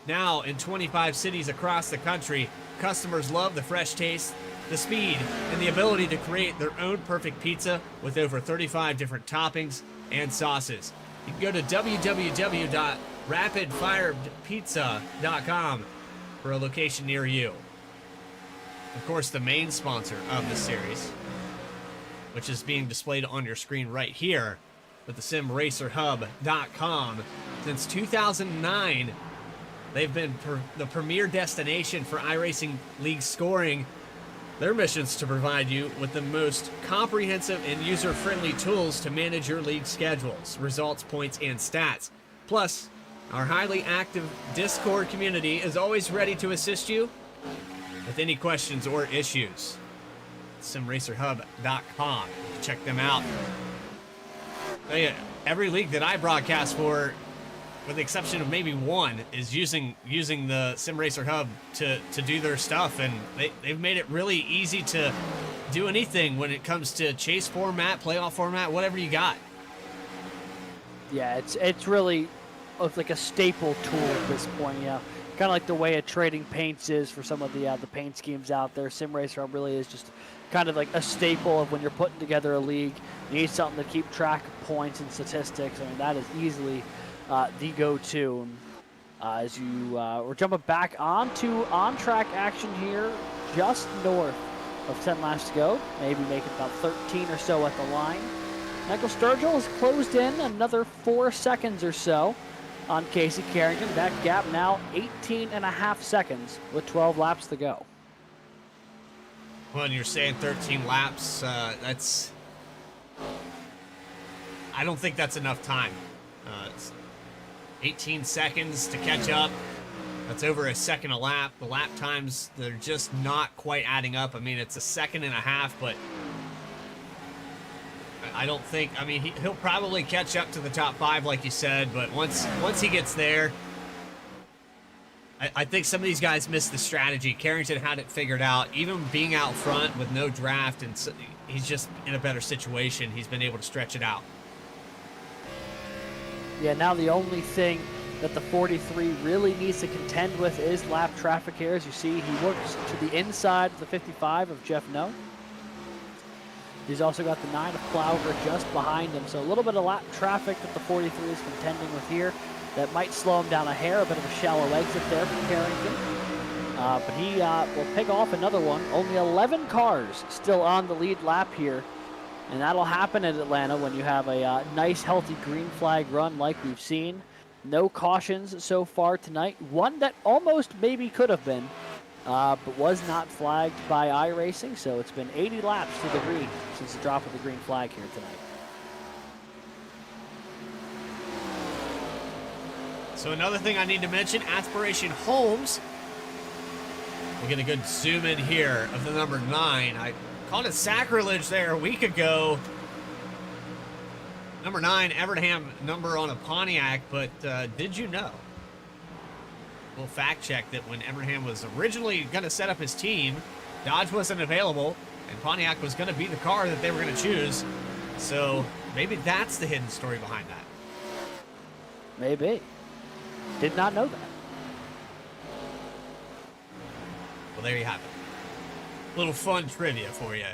Now, in 25 cities across the country, customers love the fresh taste, the speed, and the ability to create their own perfect pizza with over 35 different toppings and sauces. You can go to www.rapidfirepizza.com for a location near you. Of course, the main sponsor of this series, which is being displayed on your screen right here with the SimRacerHub.com. Since 2009, they've been the premier destination for iRacing League scoring. Their mission is to provide you with the most comprehensive and user-friendly tools to manage your league schedules, results, points, and stats. Plus, our highly active Discord community is always ready to assist you with any questions or issues. SimRacerHub.com. Check them out. Every league that I broadcast for, with the exception of maybe one, is using the Sim Racer Hub to do their stuff, and they've made it really easy to do anything when it comes to chase format, playoff format, whatever you got. Yeah, it's really like a staple tool at this point. Yeah, kind of like the way a trading paints is for some of the paint schemes out there. Sim Racer Hub really is just kind of like a staple of when you're putting together a league. You need something to keep track of points and statistics. I mean, that is easily the go-to. As we're jumping back onto on-track action here, just north of 10 laps to go, maybe making about 13 or so at the line. Michael Sturgill has closed in another 4 seconds or so on Casey Carrington. That gap now 18.5 seconds with 12 laps to go. Well, and you're saying 13 laps, I don't think that's enough time. It's 18 seconds to catch up. That's over a second a lap. The lap times, they're just not quite adding up. I mean, it's a second and a half, but I don't think, I mean, he'll probably catch up to the top 5, like you said, but once he gets there, I think some of these guys missed the strategy. Carrington had it figured out. Even being out front with no draft, and he's just in a better situation. He's been able to stretch it out. Yeah, now the only thing that the 43 really needs to contend with is lap traffic here. As you see, he works to the inside of the 55 of Jeff No. He's also got the 9 of Plowger just behind him. So a little bit of lap traffic that the 43 is contending with here. That might slow him down a hair, a bit of a shallow exit there from Carrington. But he will pick off another one. Only 11 cars still on the lead lap here. And that'll happen at Atlanta when you have a nice, healthy green flag run like we've seen. No cautions so far tonight. One that almost maybe could have been, but was not flagged by iRacing. So it's been 80 laps to the green since the drop of the green flag here tonight. So another thing I need to mention, Aspiration Holmes. We'll get a good zoom in here of the number 9. I called it sacrilege there a week ago. Number 9, Evernham number on a Pontiac, but did you know? We'll fact check that when Evernham was originally going to set up his team, Dodge wasn't available, and Pontiac was going to be the car that they were going to choose. So maybe that's the hidden story behind that. Maybe. Did not know that. Well, there you have it. Little fun trivia for you.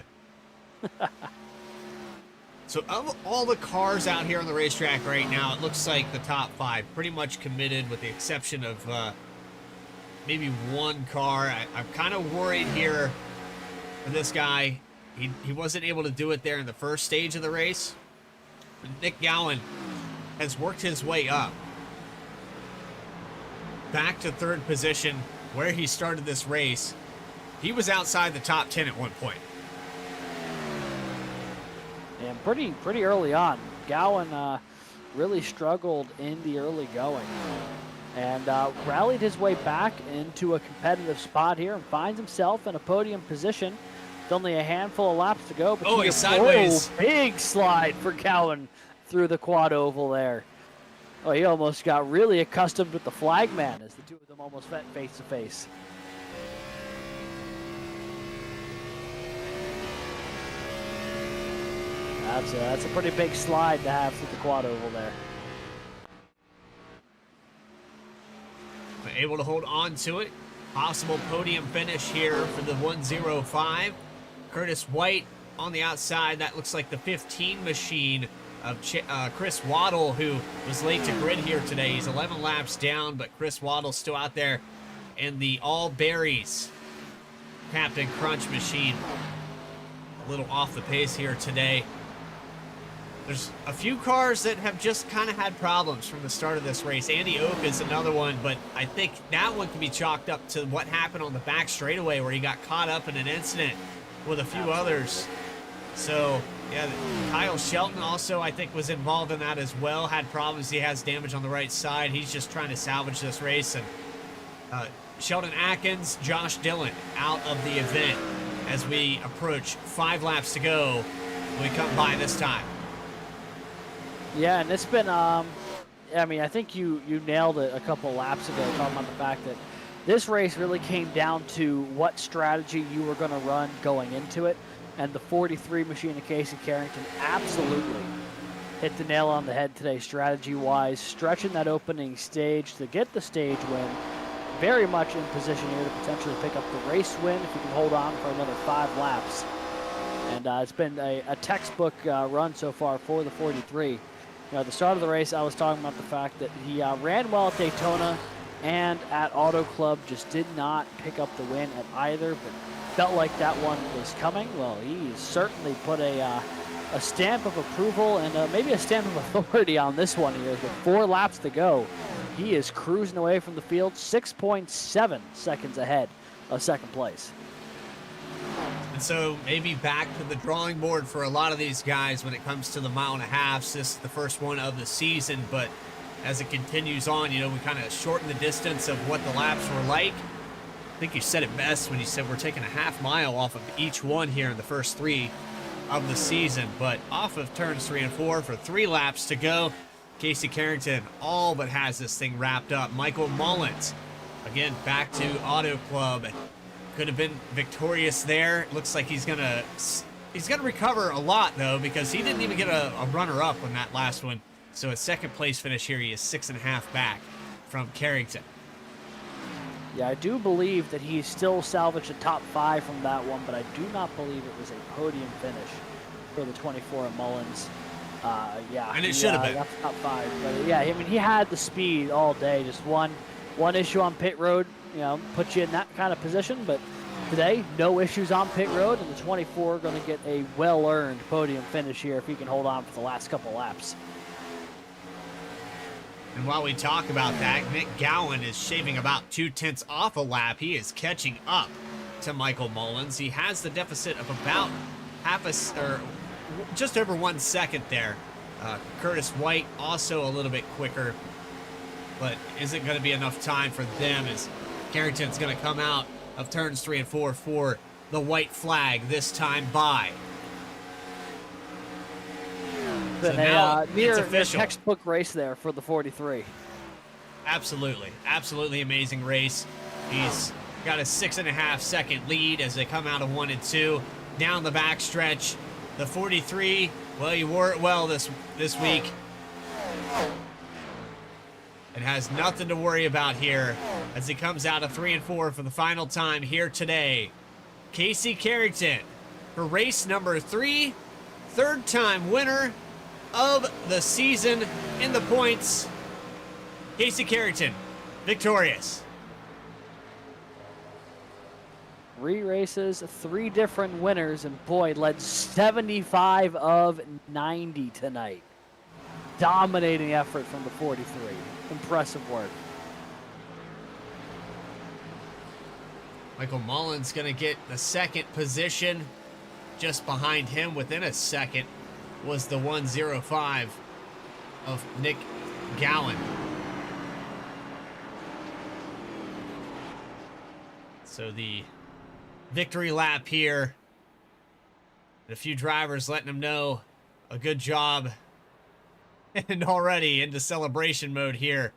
So of all the cars out here on the racetrack right now, it looks like the top 5 pretty much committed with the exception of maybe one car. I'm kind of worried here for this guy. He wasn't able to do it there in the first stage of the race. But Nick Gowan has worked his way up back to 3rd position where he started this race. He was outside the top 10 at one point. And pretty early on. Gowan really struggled in the early going. And rallied his way back into a competitive spot here and finds himself in a podium position. With only a handful of laps to go. But he's sideways. Big slide for Gowan through the quad oval there. Oh, he almost got really accustomed with the flagman as the two of them almost met face to face. That's a pretty big slide to have through the quad oval there. Able to hold on to it. Possible podium finish here for the 105. Curtis White on the outside. That looks like the 15 machine of Chris Waddle, who was late to grid here today. He's 11 laps down, but Chris Waddle's still out there. And the All Berries Captain Crunch machine a little off the pace here today. There's a few cars that have just kind of had problems from the start of this race. Andy Oak is another one, but I think that one can be chalked up to what happened on the back straightaway where he got caught up in an incident with a few others. So, yeah, Kyle Shelton also, I think, was involved in that as well. Had problems. He has damage on the right side. He's just trying to salvage this race. And Sheldon Atkins, Josh Dillon out of the event as we approach 5 laps to go when we come by this time. Yeah, and it's been, I mean, I think you nailed it a couple laps ago, talking about the fact that this race really came down to what strategy you were going to run going into it. And the 43 machine of Casey Carrington absolutely hit the nail on the head today strategy-wise, stretching that opening stage to get the stage win. Very much in position here to potentially pick up the race win if he can hold on for another 5 laps. And it's been a textbook run so far for the 43. You know, at the start of the race, I was talking about the fact that he ran well at Daytona and at Auto Club, just did not pick up the win at either, but felt like that one was coming. Well, he certainly put a stamp of approval and maybe a stamp of authority on this one here. With 4 laps to go, he is cruising away from the field, 6.7 seconds ahead of 2nd place. And so maybe back to the drawing board for a lot of these guys when it comes to the 1.5 miles. This is the first one of the season, but as it continues on, you know, we kind of shorten the distance of what the laps were like. I think you said it best when you said we're taking a 1/2 mile off of each one here in the first 3. of the season. But off of turns 3 and 4 for 3 laps to go, Casey Carrington all but has this thing wrapped up. Michael Mullins, again, back to Auto Club. Could have been victorious there. Looks like he's gonna recover a lot, though, because he didn't even get a runner-up on that last one. So a second place finish here, he is 6.5 back from Carrington. Yeah, I do believe that he still salvaged a top 5 from that one, but I do not believe it was a podium finish for the 24 at Mullins. Yeah, and it should have been. Got the top 5. But yeah, I mean, he had the speed all day. Just one issue on pit road, puts you in that kind of position. But today, no issues on pit road, and the 24 going to get a well-earned podium finish here if he can hold on for the last couple laps. And while we talk about that, Nick Gowan is shaving about 2/10 off a lap. He is catching up to Michael Mullins. He has the deficit of about just over 1 second there. Curtis White also a little bit quicker, but isn't going to be enough time for them as Carrington's going to come out of turns 3 and 4 for the white flag this time by. So now it's official. Textbook race there for the 43. Absolutely amazing race. He's got a 6.5 second lead as they come out of 1 and 2 down the backstretch. The 43, well, he wore it well this week. It has nothing to worry about here as he comes out of 3 and 4 for the final time here today. Casey Carrington for race number 3, third-time winner of the season in the points. Casey Carrington, victorious. 3 races, 3 different winners, and boy, led 75 of 90 tonight. Dominating effort from the 43. Impressive work. Michael Mullins going to get the second position. Just behind him, within a second, was the 1:05 of Nick Gowan. So the victory lap here. A few drivers letting him know a good job. And already into celebration mode here.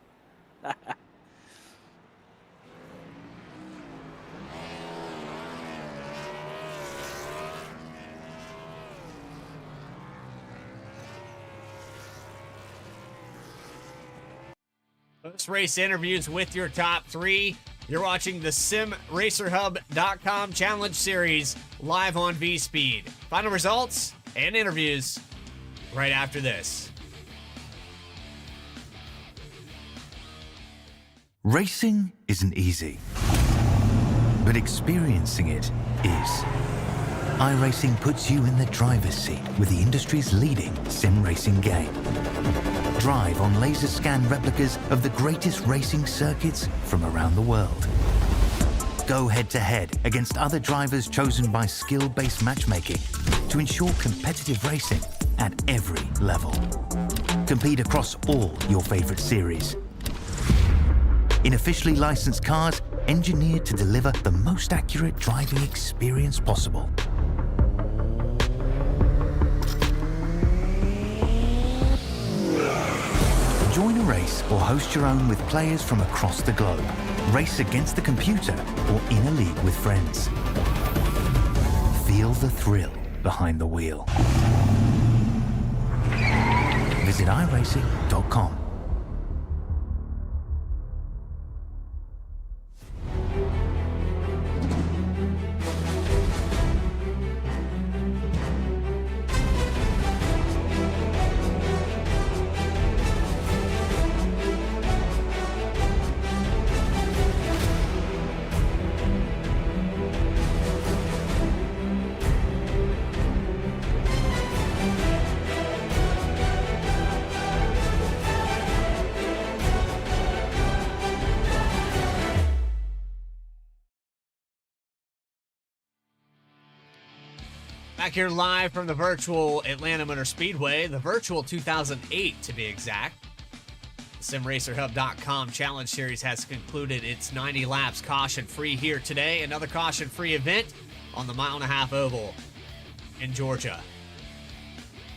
Post-race interviews with your top 3. You're watching the SimRacerHub.com Challenge Series live on Vspeed. Final results and interviews right after this. Racing isn't easy, but experiencing it is. iRacing puts you in the driver's seat with the industry's leading sim racing game. Drive on laser scan replicas of the greatest racing circuits from around the world. Go head-to-head against other drivers chosen by skill-based matchmaking to ensure competitive racing at every level. Compete across all your favorite series. In officially licensed cars, engineered to deliver the most accurate driving experience possible. Join a race or host your own with players from across the globe. Race against the computer or in a league with friends. Feel the thrill behind the wheel. Visit iRacing.com. Back here live from the virtual Atlanta Motor Speedway, the virtual 2008 to be exact. The SimRacerHub.com Challenge Series has concluded its 90 laps caution-free here today. Another caution-free event on the mile-and-a-half oval in Georgia.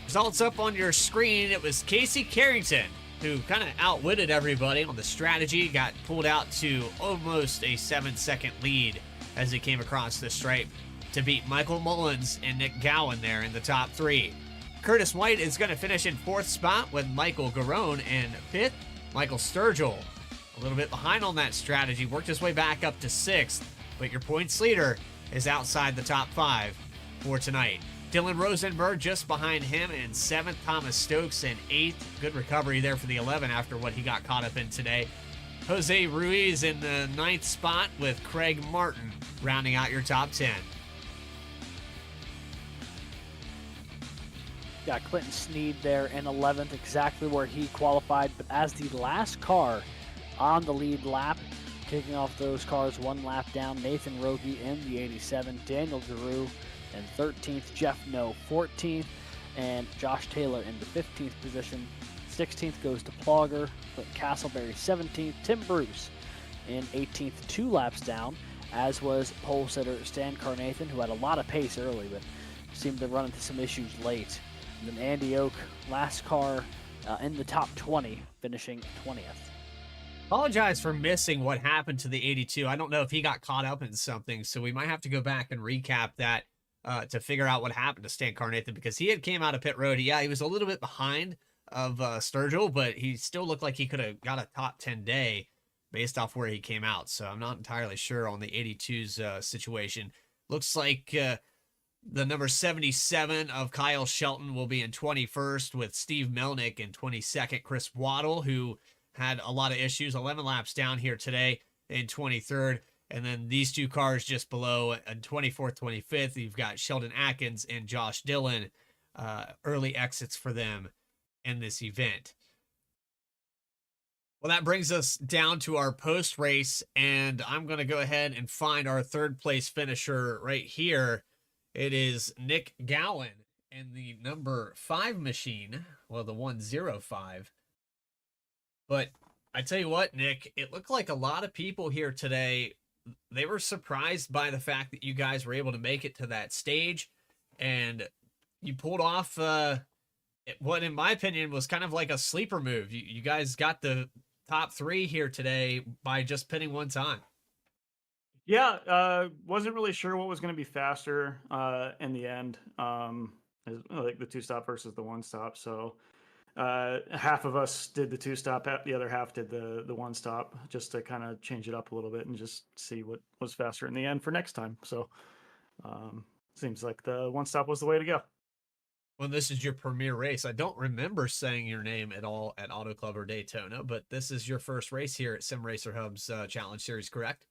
Results up on your screen. It was Casey Carrington who kind of outwitted everybody on the strategy, got pulled out to almost a 7-second lead as he came across the stripe to beat Michael Mullins and Nick Gowan there in the top 3. Curtis White is going to finish in 4th spot with Michael Garone in 5th. Michael Sturgill, a little bit behind on that strategy, worked his way back up to 6th, but your points leader is outside the top 5 for tonight. Dylan Rosenberg just behind him in 7th. Thomas Stokes in 8th. Good recovery there for the 11 after what he got caught up in today. Jose Ruiz in the 9th spot with Craig Martin rounding out your top 10. Got Clinton Sneed there in 11th, exactly where he qualified, but as the last car on the lead lap, kicking off those cars one lap down, Nathan Rogie in the 87, Daniel Giroux in 13th, Jeff No 14th, and Josh Taylor in the 15th position. 16th goes to Plogger, Clint Castleberry 17th, Tim Bruce in 18th, 2 laps down, as was pole sitter Stan Carnathan, who had a lot of pace early, but seemed to run into some issues late. And then Andy Oak, last car in the top 20, finishing 20th. Apologize for missing what happened to the 82. I don't know if he got caught up in something, so we might have to go back and recap that to figure out what happened to Stan Carnathan, because he had came out of pit road. Yeah, he was a little bit behind of Sturgill, but he still looked like he could have got a top 10 day based off where he came out. So I'm not entirely sure on the 82's situation. Looks like the number 77 of Kyle Shelton will be in 21st with Steve Melnick in 22nd. Chris Waddle, who had a lot of issues, 11 laps down here today, in 23rd. And then these 2 cars just below in 24th, 25th, you've got Sheldon Atkins and Josh Dillon. Early exits for them in this event. Well, that brings us down to our post-race, and I'm going to go ahead and find our 3rd place finisher right here. It is Nick Gowan in the number 5 machine, well, the 105. But I tell you what, Nick, it looked like a lot of people here today, they were surprised by the fact that you guys were able to make it to that stage, and you pulled off what, in my opinion, was kind of like a sleeper move. You guys got the top 3 here today by just pitting one time. Yeah, wasn't really sure what was going to be faster in the end, like the 2-stop versus the 1-stop. So half of us did the 2-stop, the other half did the 1-stop, just to kind of change it up a little bit and just see what was faster in the end for next time. So seems like the 1-stop was the way to go. Well, this is your premier race. I don't remember saying your name at all at Auto Club or Daytona, but this is your first race here at Sim Racer Hub's Challenge Series, correct?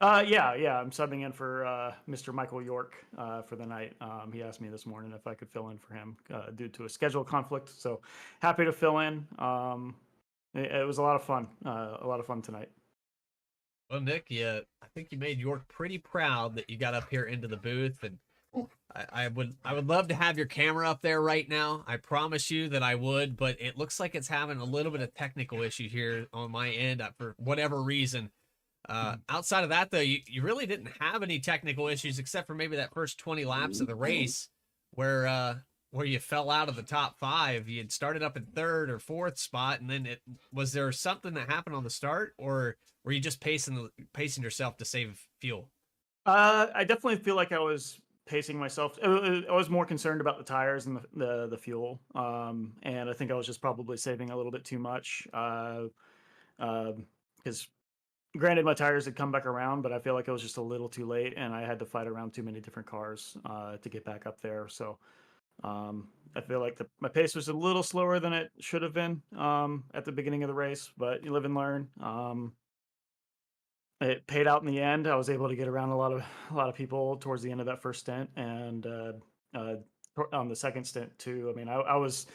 Yeah, I'm subbing in for Mr. Michael York for the night. He asked me this morning if I could fill in for him due to a schedule conflict. So happy to fill in. It was a lot of fun tonight. Well, Nick, I think you made York pretty proud that you got up here into the booth, and I would love to have your camera up there right now. I promise you that I would, but it looks like it's having a little bit of technical issue here on my end for whatever reason. Outside of that, though, you really didn't have any technical issues except for maybe that first 20 laps of the race where you fell out of the top 5. You had started up in 3rd or 4th spot, and then was there something that happened on the start, or were you just pacing yourself to save fuel? I definitely feel like I was pacing myself. I was more concerned about the tires and the fuel, and I think I was just probably saving a little bit too much because granted, my tires had come back around, but I feel like it was just a little too late, and I had to fight around too many different cars to get back up there. So I feel like my pace was a little slower than it should have been at the beginning of the race, but you live and learn. It paid out in the end. I was able to get around a lot of people towards the end of that first stint, and on the second stint too. I mean, I was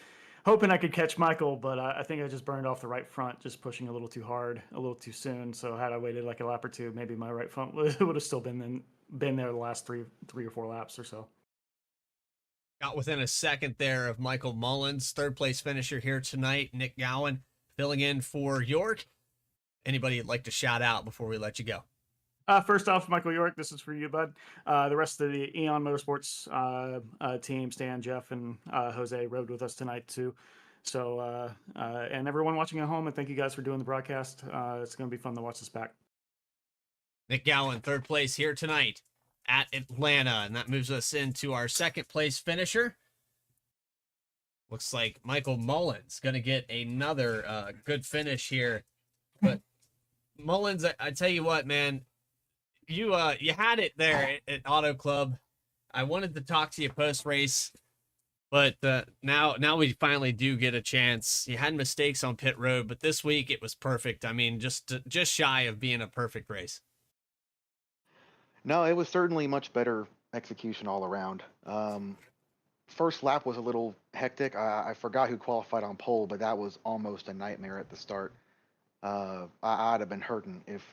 hoping I could catch Michael, but I think I just burned off the right front, just pushing a little too hard, a little too soon. So had I waited like a lap or two, maybe my right front would have still been there the last three or four laps or so. Got within a second there of Michael Mullins, 3rd place finisher here tonight. Nick Gowan filling in for York. Anybody you'd like to shout out before we let you go? First off, Michael York, this is for you, bud. The rest of the Eon Motorsports team, Stan, Jeff, and Jose rode with us tonight too. So, and everyone watching at home, and thank you guys for doing the broadcast. It's going to be fun to watch this back. Nick Gowan, third place here tonight at Atlanta, and that moves us into our second place finisher. Looks like Michael Mullins going to get another good finish here. But Mullins, I tell you what, man, you had it there at Auto Club. I wanted to talk to you post race, but now we finally do get a chance. You had mistakes on pit road, but this week it was perfect. I mean, just shy of being a perfect race. No, it was certainly much better execution all around. First lap was a little hectic. I forgot who qualified on pole, but that was almost a nightmare at the start. I'd have been hurting if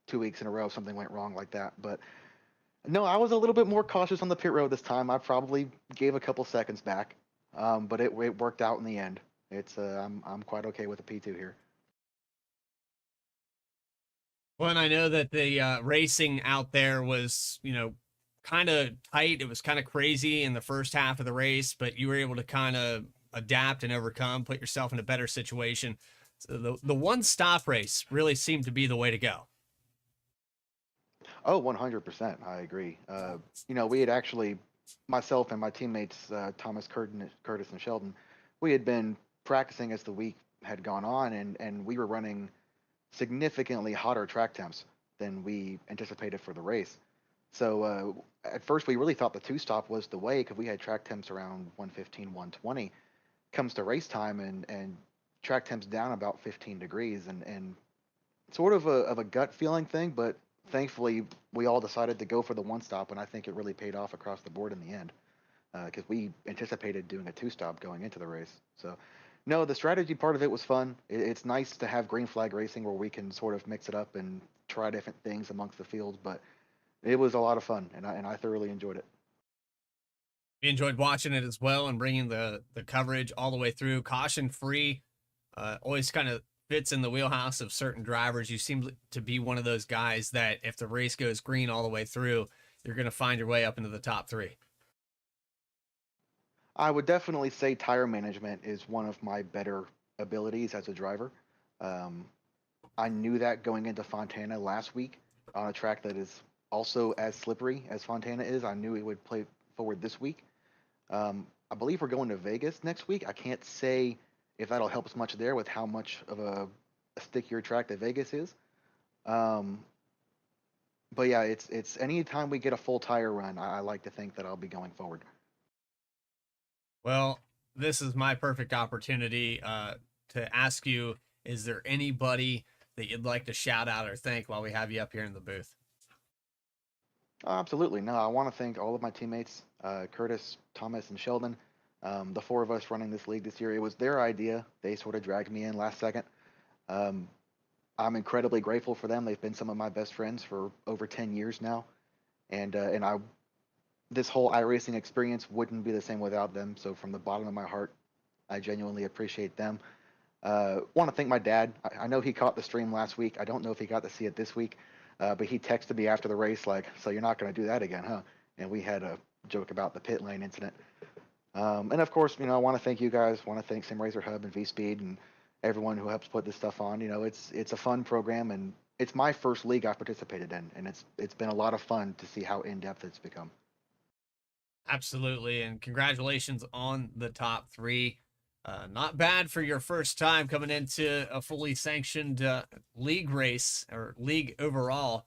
2 weeks in a row something went wrong like that. But no, I was a little bit more cautious on the pit road this time. I probably gave a couple seconds back, but it worked out in the end. I'm quite okay with the P2 here. Well, and I know that the racing out there was, kind of tight. It was kind of crazy in the first half of the race, but you were able to kind of adapt and overcome, put yourself in a better situation. So the one stop race really seemed to be the way to go. Oh, 100%. I agree. We had actually, myself and my teammates, Thomas, Curtis, and Sheldon, we had been practicing as the week had gone on, and we were running significantly hotter track temps than we anticipated for the race. So at first we really thought the two-stop was the way because we had track temps around 115, 120. Comes to race time and track temps down about 15 degrees and sort of a gut feeling thing, but thankfully we all decided to go for the one stop, and I think it really paid off across the board in the end because we anticipated doing a two-stop going into the race. So no, the strategy part of it was fun. It's nice to have green flag racing where we can sort of mix it up and try different things amongst the fields, but it was a lot of fun, and I thoroughly enjoyed it. We enjoyed watching it as well and bringing the coverage all the way through. Caution free, always kind of fits in the wheelhouse of certain drivers. You seem to be one of those guys that if the race goes green all the way through, you're going to find your way up into the top three. I would definitely say tire management is one of my better abilities as a driver. I knew that going into Fontana last week on a track that is also as slippery as Fontana is. I knew it would play forward this week. I believe we're going to Vegas next week. I can't say if that'll help us much there with how much of a stickier track that Vegas is. But yeah, it's any time we get a full tire run, I like to think that I'll be going forward. Well, this is my perfect opportunity to ask you, is there anybody that you'd like to shout out or thank while we have you up here in the booth? Oh, absolutely. No, I want to thank all of my teammates, Curtis, Thomas, and Sheldon. The four of us running this league this year. It was their idea. They sort of dragged me in last second. I'm incredibly grateful for them. They've been some of my best friends for over 10 years now. And this whole iRacing experience wouldn't be the same without them. So from the bottom of my heart, I genuinely appreciate them. Want to thank my dad. I know he caught the stream last week. I don't know if he got to see it this week. But he texted me after the race like, so you're not going to do that again, huh? And we had a joke about the pit lane incident. And of course, I want to thank you guys. Want to thank SimRacer Hub and Vspeed and everyone who helps put this stuff on. It's a fun program, and it's my first league I've participated in, and it's been a lot of fun to see how in-depth it's become. Absolutely, and congratulations on the top three. Not bad for your first time coming into a fully sanctioned league race or league overall.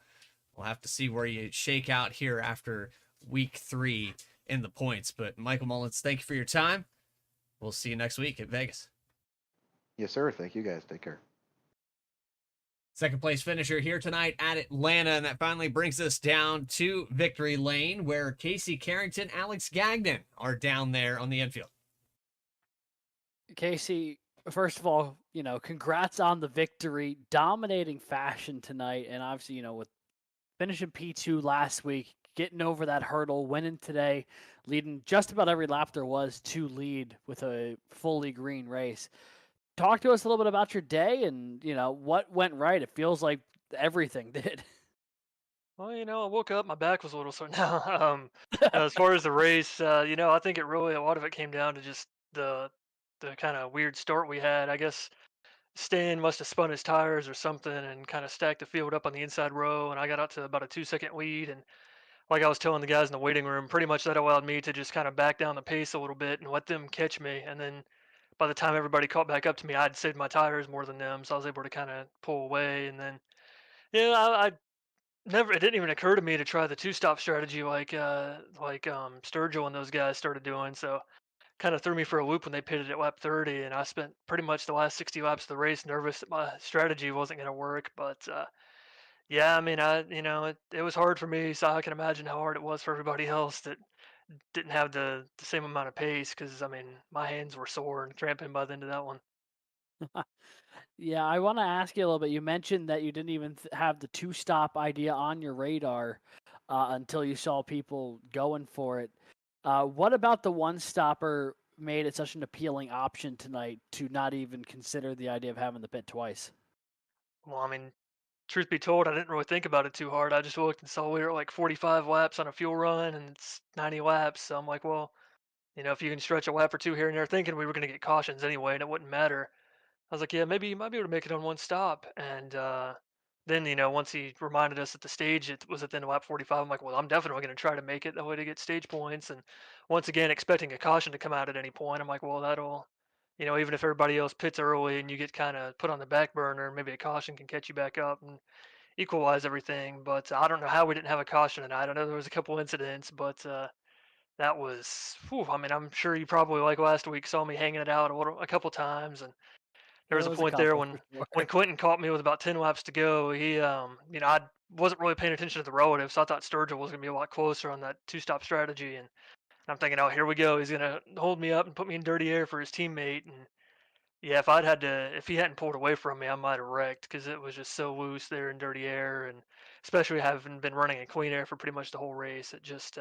We'll have to see where you shake out here after week 3 in the points. But Michael Mullins, thank you for your time. We'll see you next week at Vegas. Yes, sir. Thank you guys. Take care. Second place finisher here tonight at Atlanta, and that finally brings us down to victory lane where Casey Carrington, Alex Gagnon are down there on the infield. Casey, first of all, congrats on the victory, dominating fashion tonight. And obviously, with finishing P2 last week, getting over that hurdle, winning today, leading just about every lap there was to lead with a fully green race. Talk to us a little bit about your day and, what went right. It feels like everything did. Well, I woke up, my back was a little sore. Now, as far as the race, I think a lot of it came down to just the kind of weird start we had. I guess Stan must have spun his tires or something and kind of stacked the field up on the inside row, and I got out to about a 2-second lead. And like I was telling the guys in the waiting room, pretty much that allowed me to just kind of back down the pace a little bit and let them catch me. And then by the time everybody caught back up to me, I'd saved my tires more than them, so I was able to kind of pull away. And then, I never. It didn't even occur to me to try the two-stop strategy like Sturgill and those guys started doing. So kind of threw me for a loop when they pitted at lap 30, and I spent pretty much the last 60 laps of the race nervous that my strategy wasn't going to work. But yeah, I mean, it was hard for me, so I can imagine how hard it was for everybody else that didn't have the same amount of pace. Because I mean, my hands were sore and cramping by the end of that one. Yeah, I want to ask you a little bit. You mentioned that you didn't even have the two-stop idea on your radar until you saw people going for it. What about the one-stopper made it such an appealing option tonight to not even consider the idea of having the pit twice? Well, I mean, truth be told, I didn't really think about it too hard. I just looked and saw we were at like 45 laps on a fuel run, and it's 90 laps. So I'm like, well, if you can stretch a lap or two here and there, thinking we were going to get cautions anyway, and it wouldn't matter. I was like, yeah, maybe you might be able to make it on one stop. And then, once he reminded us that the stage it was at the end of lap 45, I'm like, well, I'm definitely going to try to make it that way to get stage points. And once again, expecting a caution to come out at any point, I'm like, well, that'll, even if everybody else pits early and you get kind of put on the back burner, maybe a caution can catch you back up and equalize everything. But I don't know how we didn't have a caution tonight. I know there was a couple incidents, but that was, whew, I mean, I'm sure you probably like last week saw me hanging it out a couple times, and there was There a was a point there couple when for sure. Quentin caught me with about 10 laps to go. He, I wasn't really paying attention to the relative, so I thought Sturgill was going to be a lot closer on that two-stop strategy. And I'm thinking, oh, here we go. He's going to hold me up and put me in dirty air for his teammate. And yeah, if he hadn't pulled away from me, I might have wrecked because it was just so loose there in dirty air. And especially having been running in clean air for pretty much the whole race, it just,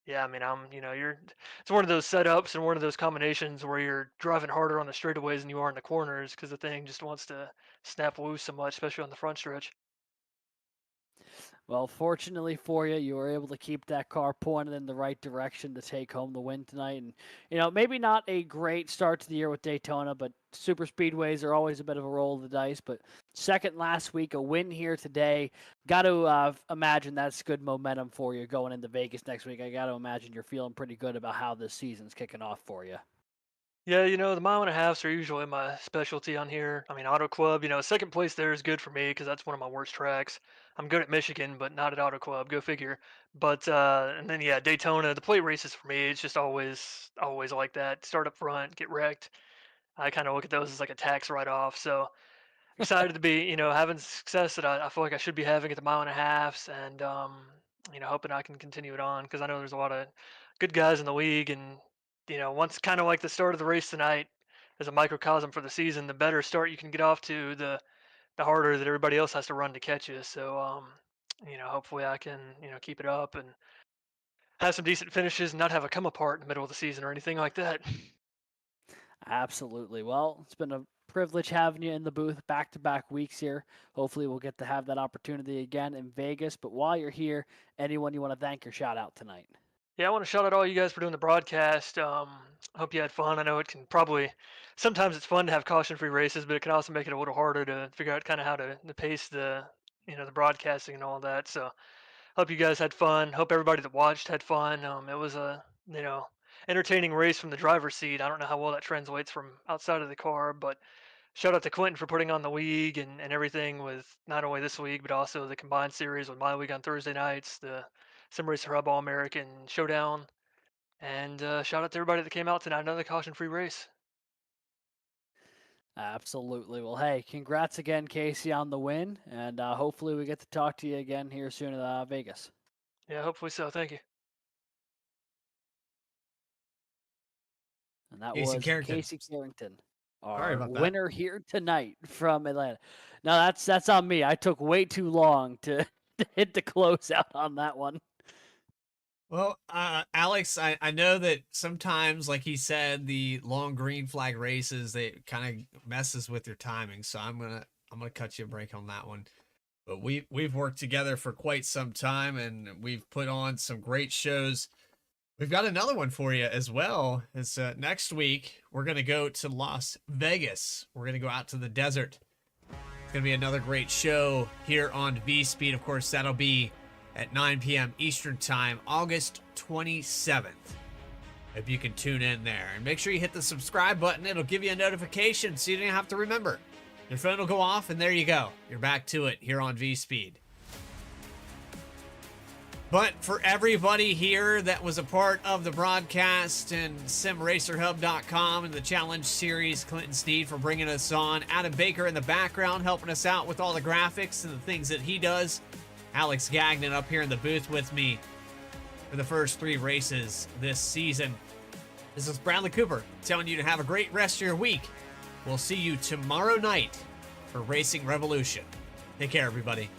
yeah, I mean, it's one of those setups and one of those combinations where you're driving harder on the straightaways than you are in the corners because the thing just wants to snap loose so much, especially on the front stretch. Well, fortunately for you, you were able to keep that car pointed in the right direction to take home the win tonight. And, maybe not a great start to the year with Daytona, but super speedways are always a bit of a roll of the dice. But second last week, a win here today. Got to imagine that's good momentum for you going into Vegas next week. I got to imagine you're feeling pretty good about how this season's kicking off for you. Yeah, the mile and a halfs are usually my specialty on here. I mean, Auto Club, second place there is good for me because that's one of my worst tracks. I'm good at Michigan, but not at Auto Club. Go figure. But and then yeah, Daytona, the plate races for me, it's just always like that. Start up front, get wrecked. I kind of look at those as like a tax write-off. So excited to be, having success that I feel like I should be having at the mile and a halfs, and hoping I can continue it on because I know there's a lot of good guys in the league, and once kind of like the start of the race tonight as a microcosm for the season, the better start you can get off to, the harder that everybody else has to run to catch you. So hopefully I can keep it up and have some decent finishes and not have a come apart in the middle of the season or anything like that. Absolutely. Well, it's been a privilege having you in the booth back-to-back weeks here. Hopefully we'll get to have that opportunity again in Vegas. But while you're here, anyone you want to thank or shout out tonight? Yeah, I want to shout out all you guys for doing the broadcast. Hope you had fun. I know it can probably sometimes it's fun to have caution-free races, but it can also make it a little harder to figure out kind of how to pace the broadcasting and all that. So hope you guys had fun. Hope everybody that watched had fun. It was a entertaining race from the driver's seat. I don't know how well that translates from outside of the car, but shout out to Quentin for putting on the league and everything with not only this league but also the combined series with my league on Thursday nights, the Sim Racer Hub All American Showdown, and shout out to everybody that came out tonight. Another caution-free race. Absolutely. Well, hey, congrats again, Casey, on the win, and hopefully we get to talk to you again here soon in Vegas. Yeah, hopefully so. Thank you. And that Casey was Carrington. Casey Carrington, Sorry our about that. winner here tonight from Atlanta. Now that's on me. I took way too long to hit the closeout on that one. Well, Alex, I know that sometimes, like he said, the long green flag races, they kind of messes with your timing. So I'm gonna cut you a break on that one. but we've worked together for quite some time, and we've put on some great shows. We've got another one for you as well. It's next week we're gonna go to Las Vegas. We're gonna go out to the desert. It's gonna be another great show here on Vspeed. Of course, that'll be at 9 p.m. Eastern Time, August 27th. If you can tune in there. And make sure you hit the subscribe button. It'll give you a notification so you don't have to remember. Your phone will go off, and there you go. You're back to it here on Vspeed. But for everybody here that was a part of the broadcast and SimRacerHub.com and the Challenge Series, Clinton Sneed for bringing us on. Adam Baker in the background helping us out with all the graphics and the things that he does. Alex Gagnon up here in the booth with me for the first 3 races this season. This is Bradley Cooper telling you to have a great rest of your week. We'll see you tomorrow night for Racing Revolution. Take care, everybody.